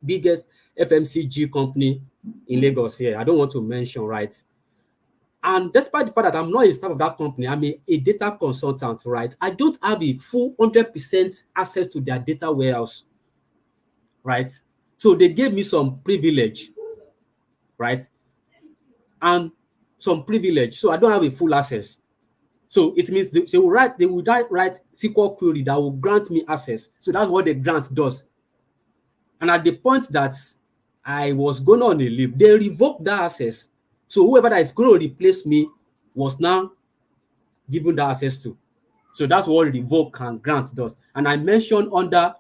FMCG company in Lagos here. I don't want to mention, right? And despite the fact that I'm not a staff of that company, I'm a data consultant, right? I don't have a full 100% access to their data warehouse, right? So they gave me some privilege, right? And some privilege. So I don't have a full access. So it means they will write SQL query that will grant me access. So that's what the grant does. And at the point that I was going on a leave, they revoked that access. So whoever that is going to replace me was now given that access to. So that's what revoke and grant does. And I mentioned under.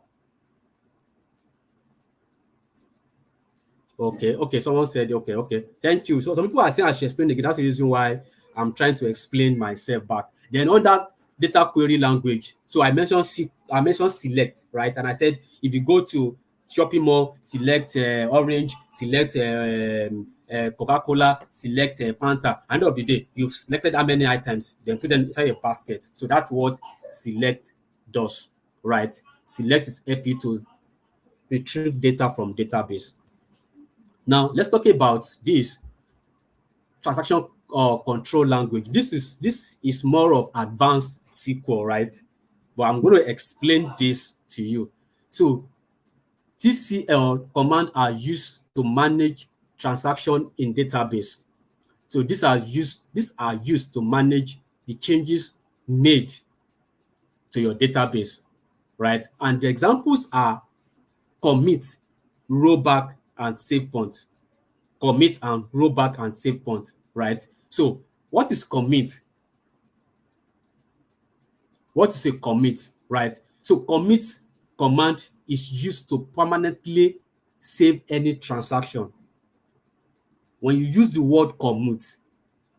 Okay, someone said, okay, thank you. So some people are saying I should explain again. That's the reason why I'm trying to explain myself back. Then under data query language, so I mentioned select, right? And I said if you go to shopping mall, select orange, select Coca-Cola, select Fanta. End of the day, you've selected how many items, then put them inside a basket. So that's what select does, right? Select is help you to retrieve data from database. Now, let's talk about this transaction control language. This is more of advanced SQL, right? But I'm going to explain this to you. So, TCL command are used to manage transaction in database. So these are used to manage the changes made to your database, right? And the examples are commit, rollback, and save point. Commit and rollback and save point, right? So what is commit? What is a commit, right? So commit command is used to permanently save any transaction. When you use the word commit,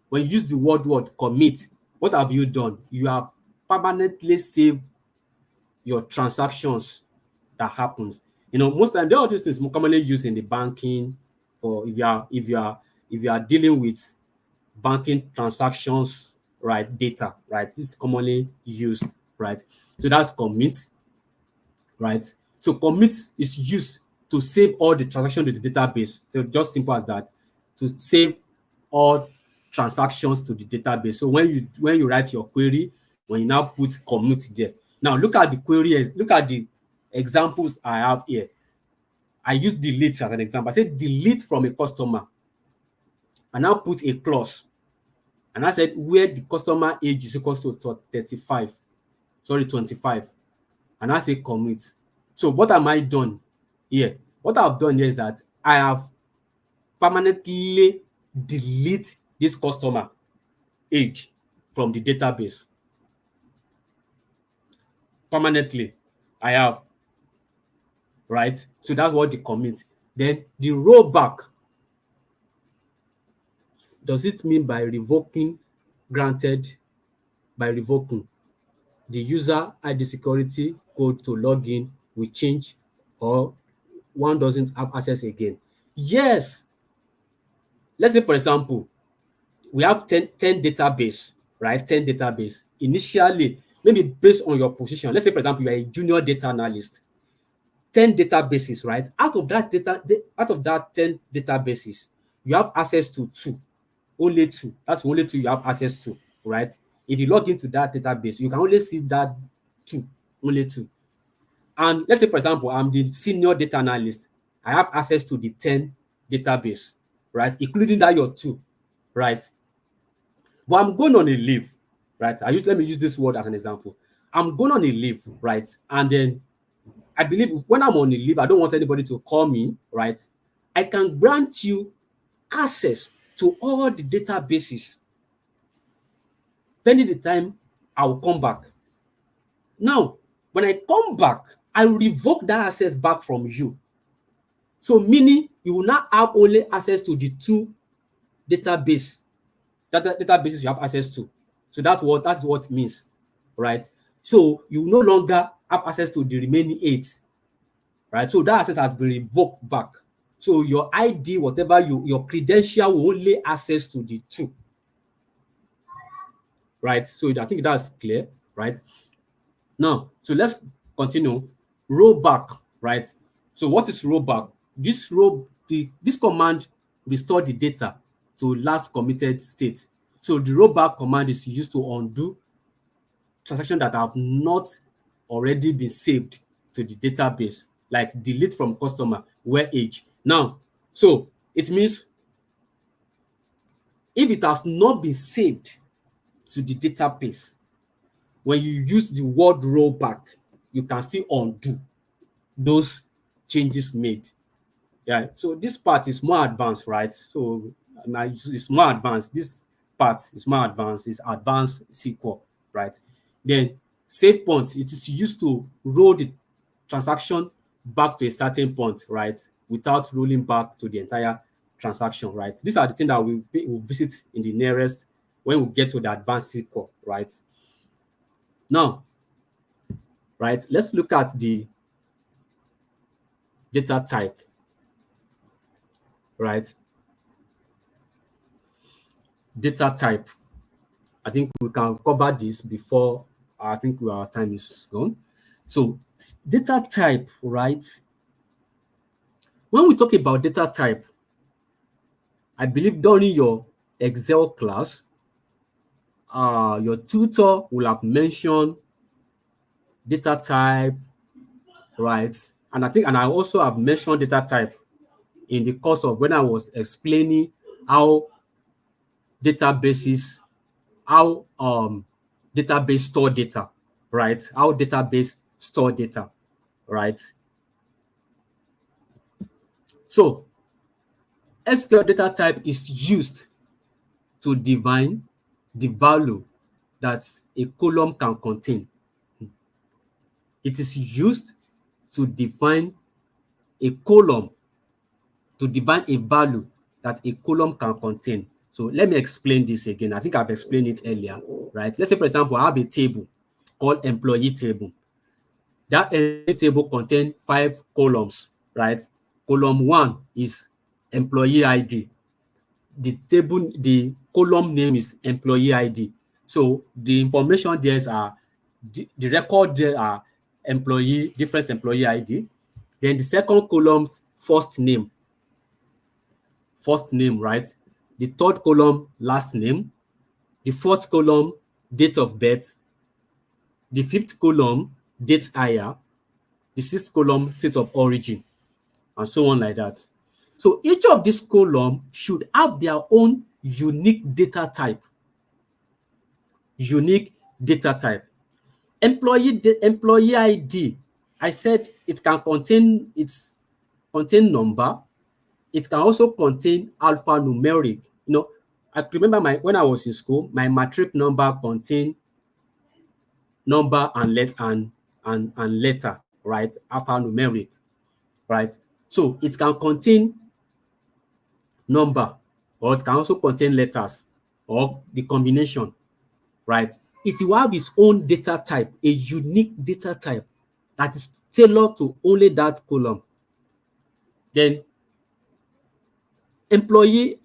when you use the word commit, what have you done? You have permanently saved your transactions that happens. Most of the time, all these things commonly used in the banking, for if you are dealing with banking transactions, right, data, right? This is commonly used, right? So that's commit, right? So commit is used to save all the transactions to the database. So just simple as that, to save all transactions to the database. So when you write your query, when you now put commit there. Now look at the queries, look at the examples I have here. I use delete as an example. I said delete from a customer. I now put a clause. And I said where the customer age is equal to 35, sorry, 25. And I say commit. So what am I done here? What I've done here is that I have permanently delete this customer age from the database. Permanently, I have, right? So that's what the commit. Then the rollback, does it mean by revoking granted, by revoking the user ID security code to log in will change or one doesn't have access again? Yes. Let's say, for example, we have 10 database, right? 10 database. Initially, maybe based on your position, let's say, for example, you are a junior data analyst, 10 databases, right? Out of that 10 databases, you have access to two, only two. That's the only two you have access to, right? If you log into that database, you can only see that two, only two. And let's say, for example, I'm the senior data analyst. I have access to the 10 database, right? Including that your two, right? But I'm going on a leave, right? Let me use this word as an example. I'm going on a leave, right? And then I believe when I'm on a leave, I don't want anybody to call me, right? I can grant you access to all the databases pending the time I will come back. Now, when I come back, I will revoke that access back from you. So meaning you will not have only access to the two databases you have access to. So that's what it means, right? So you no longer have access to the remaining 8, right? So that access has been revoked back. So your ID, whatever your credential will only access to the 2, right? So I think that's clear, right? Now, so let's continue. Rollback, right? So what is rollback? This command restore the data to last committed state. So the rollback command is used to undo transactions that have not already been saved to the database, like delete from customer, where age. Now, so it means if it has not been saved to the database, when you use the word rollback, you can still undo those changes made. Yeah, so this part is more advanced, right? So it's more advanced. This part is more advanced. It's advanced SQL, right? Then save point, it is used to roll the transaction back to a certain point, right? Without rolling back to the entire transaction, right? These are the things that we'll visit in the nearest when we get to the advanced SQL, right? Now, right, let's look at the data type, right? Data type. I think we can cover this before I think our time is gone. So data type, right? When we talk about data type, I believe during your Excel class, your tutor will have mentioned data type, right? And I also have mentioned data type in the course of when I was explaining how databases, how database store data, right? How database store data, right? So SQL data type is used to define the value that a column can contain. It is used to define a column, to define a value that a column can contain. So let me explain this again. I think I've explained it earlier, right? Let's say, for example, I have a table called employee table. That employee table contains 5 columns, right? Column 1 is employee ID. The column name is employee ID. So the information there are the record there are different employee ID. Then the second column's first name, right? The third column, last name. The fourth column, date of birth. The fifth column, date hire. The sixth column, state of origin, and so on like that. So each of these columns should have their own unique data type. Employee ID, I said it can contain number. It can also contain alphanumeric. I remember when I was in school, my matric number contained number and letter, right? Alphanumeric, right? So it can contain number, or it can also contain letters, or the combination, right? It will have its own data type, a unique data type that is tailored to only that column. Then employee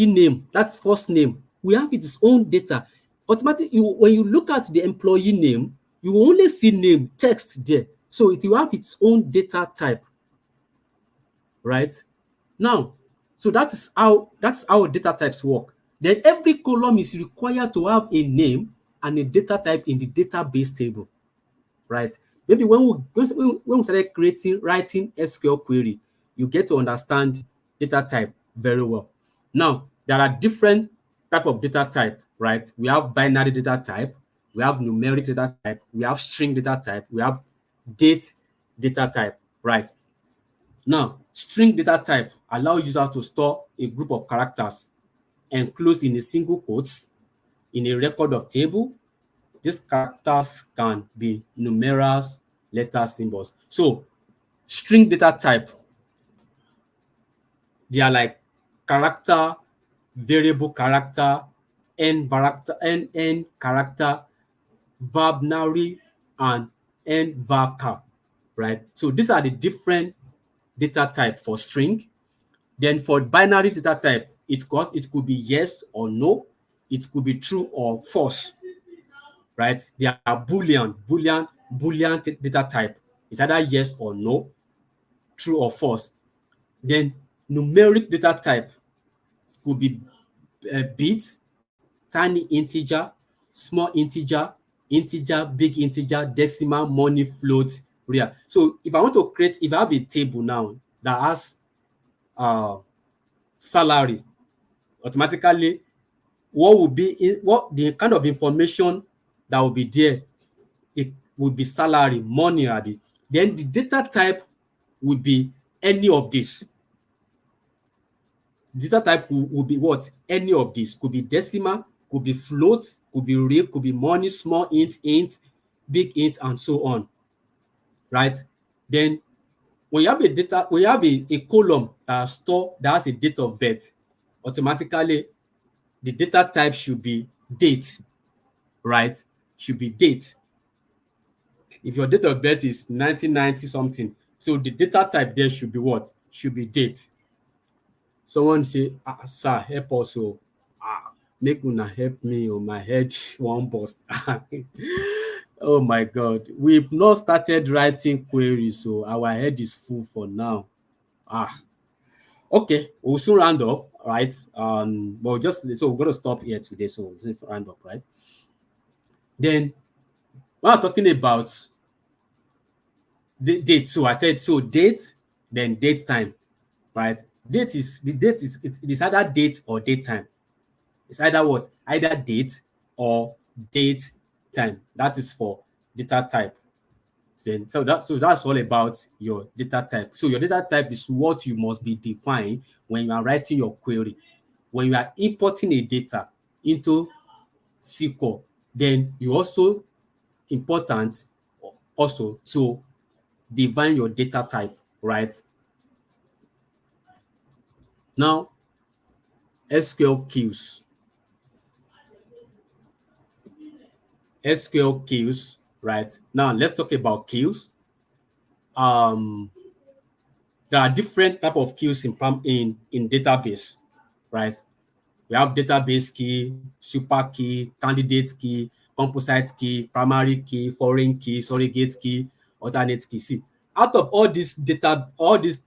name, that's first name, we have its own data. Automatically, when you look at the employee name, you will only see name text there. So it will have its own data type, right? Now, so that's how data types work. Then every column is required to have a name and a data type in the database table, right? Maybe when we started writing SQL query, you get to understand data type very well. Now, there are different type of data type, right? We have binary data type, we have numeric data type, we have string data type, we have date data type, right? Now, string data type allows users to store a group of characters enclosed in a single quote in a record of table. These characters can be numerals, letters, symbols. So string data type, they are like character, variable character, n character, verbnary, and n varchar, right? So these are the different data type for string. Then for binary data type, it could be yes or no, it could be true or false, right? They are Boolean data type. It's either yes or no, true or false. Then numeric data type could be bit, tiny integer, small integer, big integer, decimal, money, float, real. So if I have a table now that has salary, automatically what the kind of information that will be there, it would be salary, money, abi. Then the data type would be any of this. Data type would be what? Any of this. Could be decimal, could be float, could be real, could be money, small int, big int, and so on, right? Then when you have a column that has a date of birth, automatically the data type should be date, right? Should be date. If your date of birth is 1990 something, so the data type there should be what? Should be date. Someone say, sir, help us. Make una help me, my head wan burst. Oh my God. We've not started writing queries, so our head is full for now. Okay, we'll soon round off, right? So we're gonna stop here today, so we'll round up, right? Then when I'm talking about the date, so I said date, then date time, right? Date is it is either date or date time. It's either what? Either date or date time. That is for data type. Then so that's all about your data type. So your data type is what you must be defined when you are writing your query. When you are importing a data into SQL, then you also important also to define your data type, right? Now, SQL queues. SQL queues, right? Now let's talk about queues. Um, there are different type of keys in database, right? We have database key, super key, candidate key, composite key, primary key, foreign key, surrogate key, alternate key. See, out of all these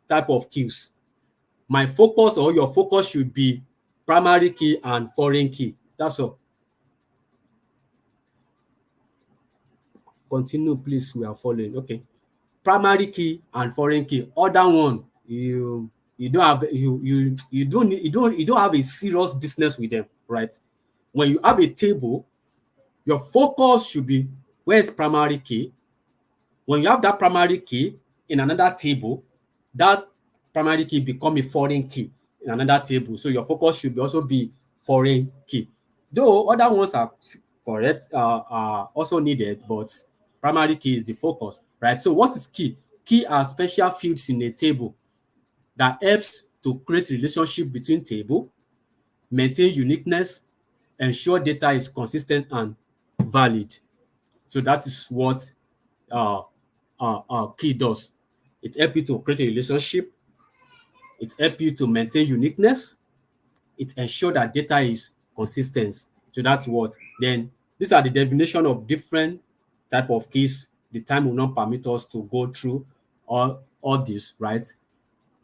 type of keys, my focus or your focus should be primary key and foreign key. That's all. Continue, please. We are following. Okay. Primary key and foreign key. Other one, you don't have you don't have a serious business with them, right? When you have a table, your focus should be where's primary key. When you have that primary key in another table, that primary key become a foreign key in another table. So your focus should also be foreign key. Though other ones are correct, are also needed, but primary key is the focus, right? So what is key? Key are special fields in a table that helps to create relationship between table, maintain uniqueness, ensure data is consistent and valid. So that is what uh, key does. It helps you to create a relationship. It helps you to maintain uniqueness. It ensures that data is consistent. So that's what. Then these are the definition of different type of keys. The time will not permit us to go through all this, right?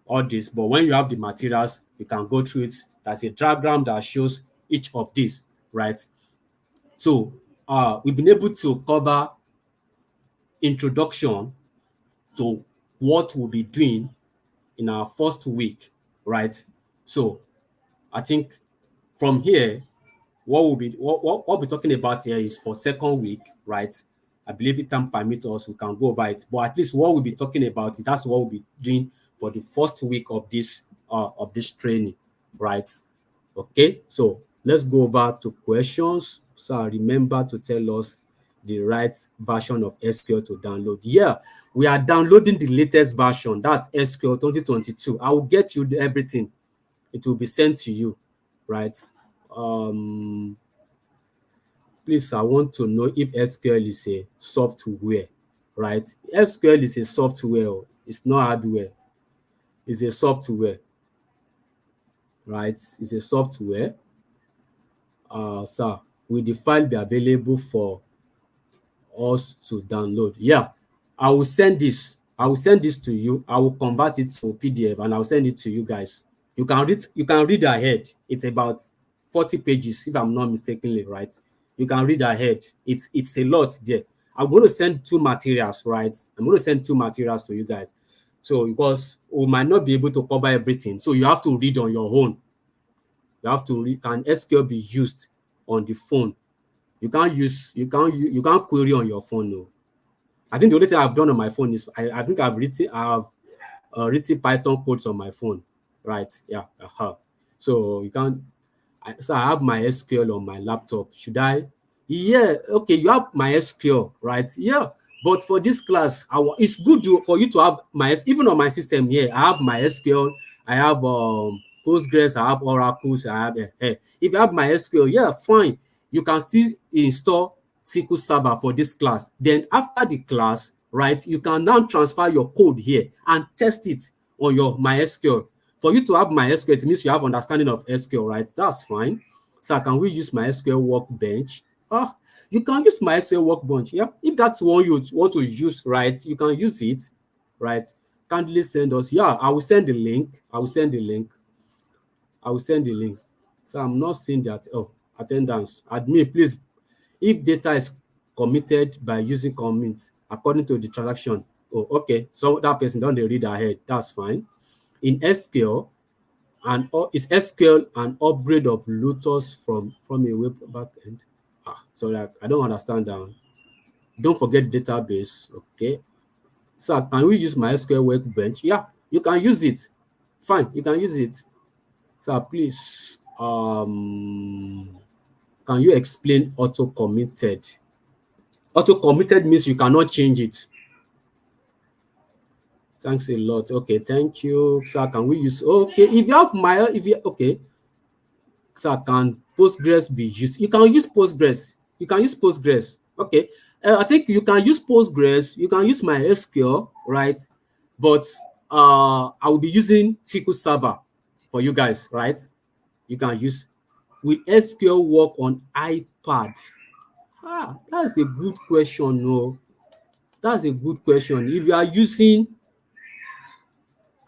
All this. But when you have the materials, you can go through it. There's a diagram that shows each of these, right? So we've been able to cover introduction to what we'll be doing in our first week, right? So I think from here, what we're talking about here is for second week, right? I believe it can permit us, we can go over it. But at least what we'll be talking about, that's what we'll be doing for the first week of this training, right? Okay, so let's go over to questions. So remember to tell us the right version of SQL to download. Yeah, we are downloading the latest version. That's SQL 2022. I will get you everything. It will be sent to you, right? Um, Please, I want to know if SQL is a software, right? SQL is a software. It's not hardware. It's a software, right? It's a software. So will the file be available for us to download? Yeah, I will send this. I will send this to you. I will convert it to PDF and I'll send it to you guys. You can read ahead. It's about 40 pages, if I'm not mistakenly, right? You can read ahead. It's a lot there. I'm going to send two materials, right? I'm going to send two materials to you guys. So because we might not be able to cover everything, so you have to read on your own. You have to read. Can SQL be used on the phone? You can't query on your phone. No. I think the only thing I've done on my phone is I think I have written Python codes on my phone, right? Yeah. So you can. So I have my SQL on my laptop. Should I? Yeah. Okay. You have my SQL, right? Yeah. But for this class, it's good for you to have even on my system here. I have my SQL. I have Postgres. I have Oracles. I have if you have my SQL, yeah, fine. You can still install SQL Server for this class. Then after the class, right, you can now transfer your code here and test it on your MySQL. For you to have MySQL, it means you have understanding of SQL, right? That's fine. So can we use MySQL Workbench? You can use MySQL Workbench. Yeah, if that's what you want to use, right, you can use it, right? Kindly send us. Yeah, I will send the link. I will send the link. I will send the links. So I'm not seeing that. Oh, attendance. Admin, please. If data is committed by using commits according to the transaction. Oh, okay. So that person don't read ahead. That's fine. In SQL, is SQL an upgrade of Lotus from a web backend? Sorry, I don't understand that. Don't forget database. Okay. So can we use MySQL Workbench? Yeah, you can use it. Fine, you can use it. So please, can you explain auto committed? Auto committed means you cannot change it. Thanks a lot. Okay, thank you. So can we use okay? If you have okay, so can Postgres be used? You can use Postgres. You can use Postgres. Okay. I think you can use Postgres. You can use MySQL, right? But I will be using SQL Server for you guys, right? You can use. Will SQL work on iPad? That's a good question. No, that's a good question. If you are using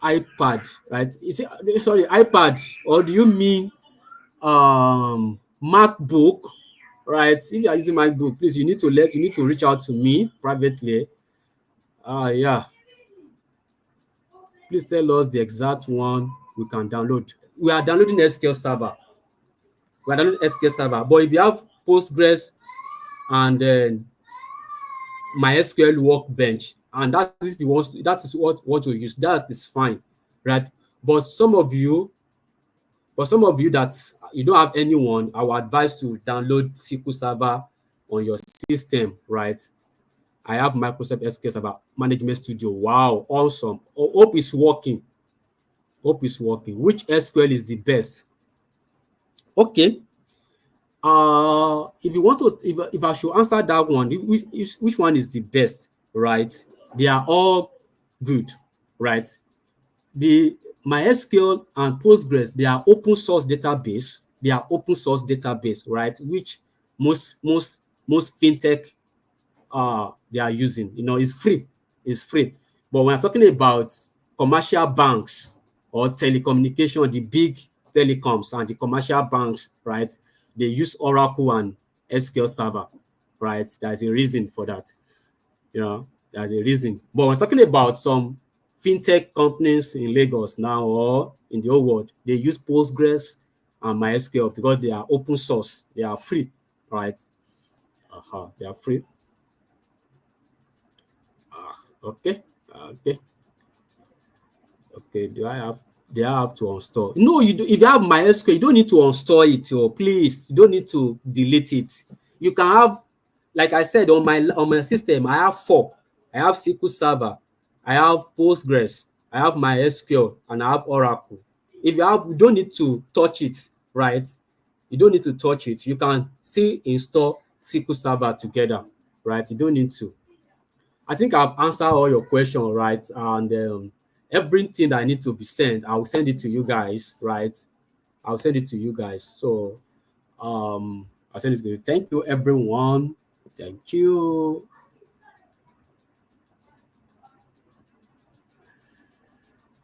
iPad, right? Is it, sorry, iPad, or do you mean MacBook, right? If you are using MacBook, please, you need to reach out to me privately. Yeah, please tell us the exact one we can download. We are downloading SQL Server. We are downloading SQL Server. But if you have Postgres and then MySQL Workbench, and that is if you want to, that is what you use. That is fine, right? But some of you that you don't have anyone, I would advise to download SQL Server on your system, right? I have Microsoft SQL Server Management Studio. Wow, awesome. Hope it's working. Hope it's working. Which SQL is the best? Okay. If you want to, if I should answer that one, which one is the best, right? They are all good, right? The MySQL and Postgres, they are open source database. They are open source database, right? Which most fintech they are using. It's free. It's free. But when I'm talking about commercial banks or telecommunication, the big telecoms and the commercial banks, right? They use Oracle and SQL Server, right? There's a reason for that. There's a reason. But we're talking about some fintech companies in Lagos now or in the whole world. They use Postgres and MySQL because they are open source. They are free, right? They are free. Okay. Okay. Okay. Do I have to uninstall? No, you do. If you have MySQL, you don't need to uninstall it. Oh, please, you don't need to delete it. You can have, like I said, on my system, I have four. I have SQL Server, I have Postgres, I have MySQL, and I have Oracle. You don't need to touch it, right? You don't need to touch it. You can still install SQL Server together, right? You don't need to. I think I've answered all your questions, right? And everything that I need to be sent, I'll send it to you guys, right? I'll send it to you guys. So I'll send it to you. Thank you, everyone. Thank you.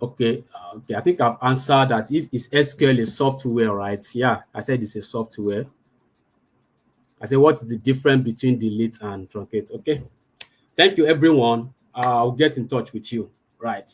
Okay, okay. I think I've answered that. If it's SQL is software, right? Yeah, I said it's a software. I said, what's the difference between delete and truncate? Okay. Thank you, everyone. I'll get in touch with you. Right.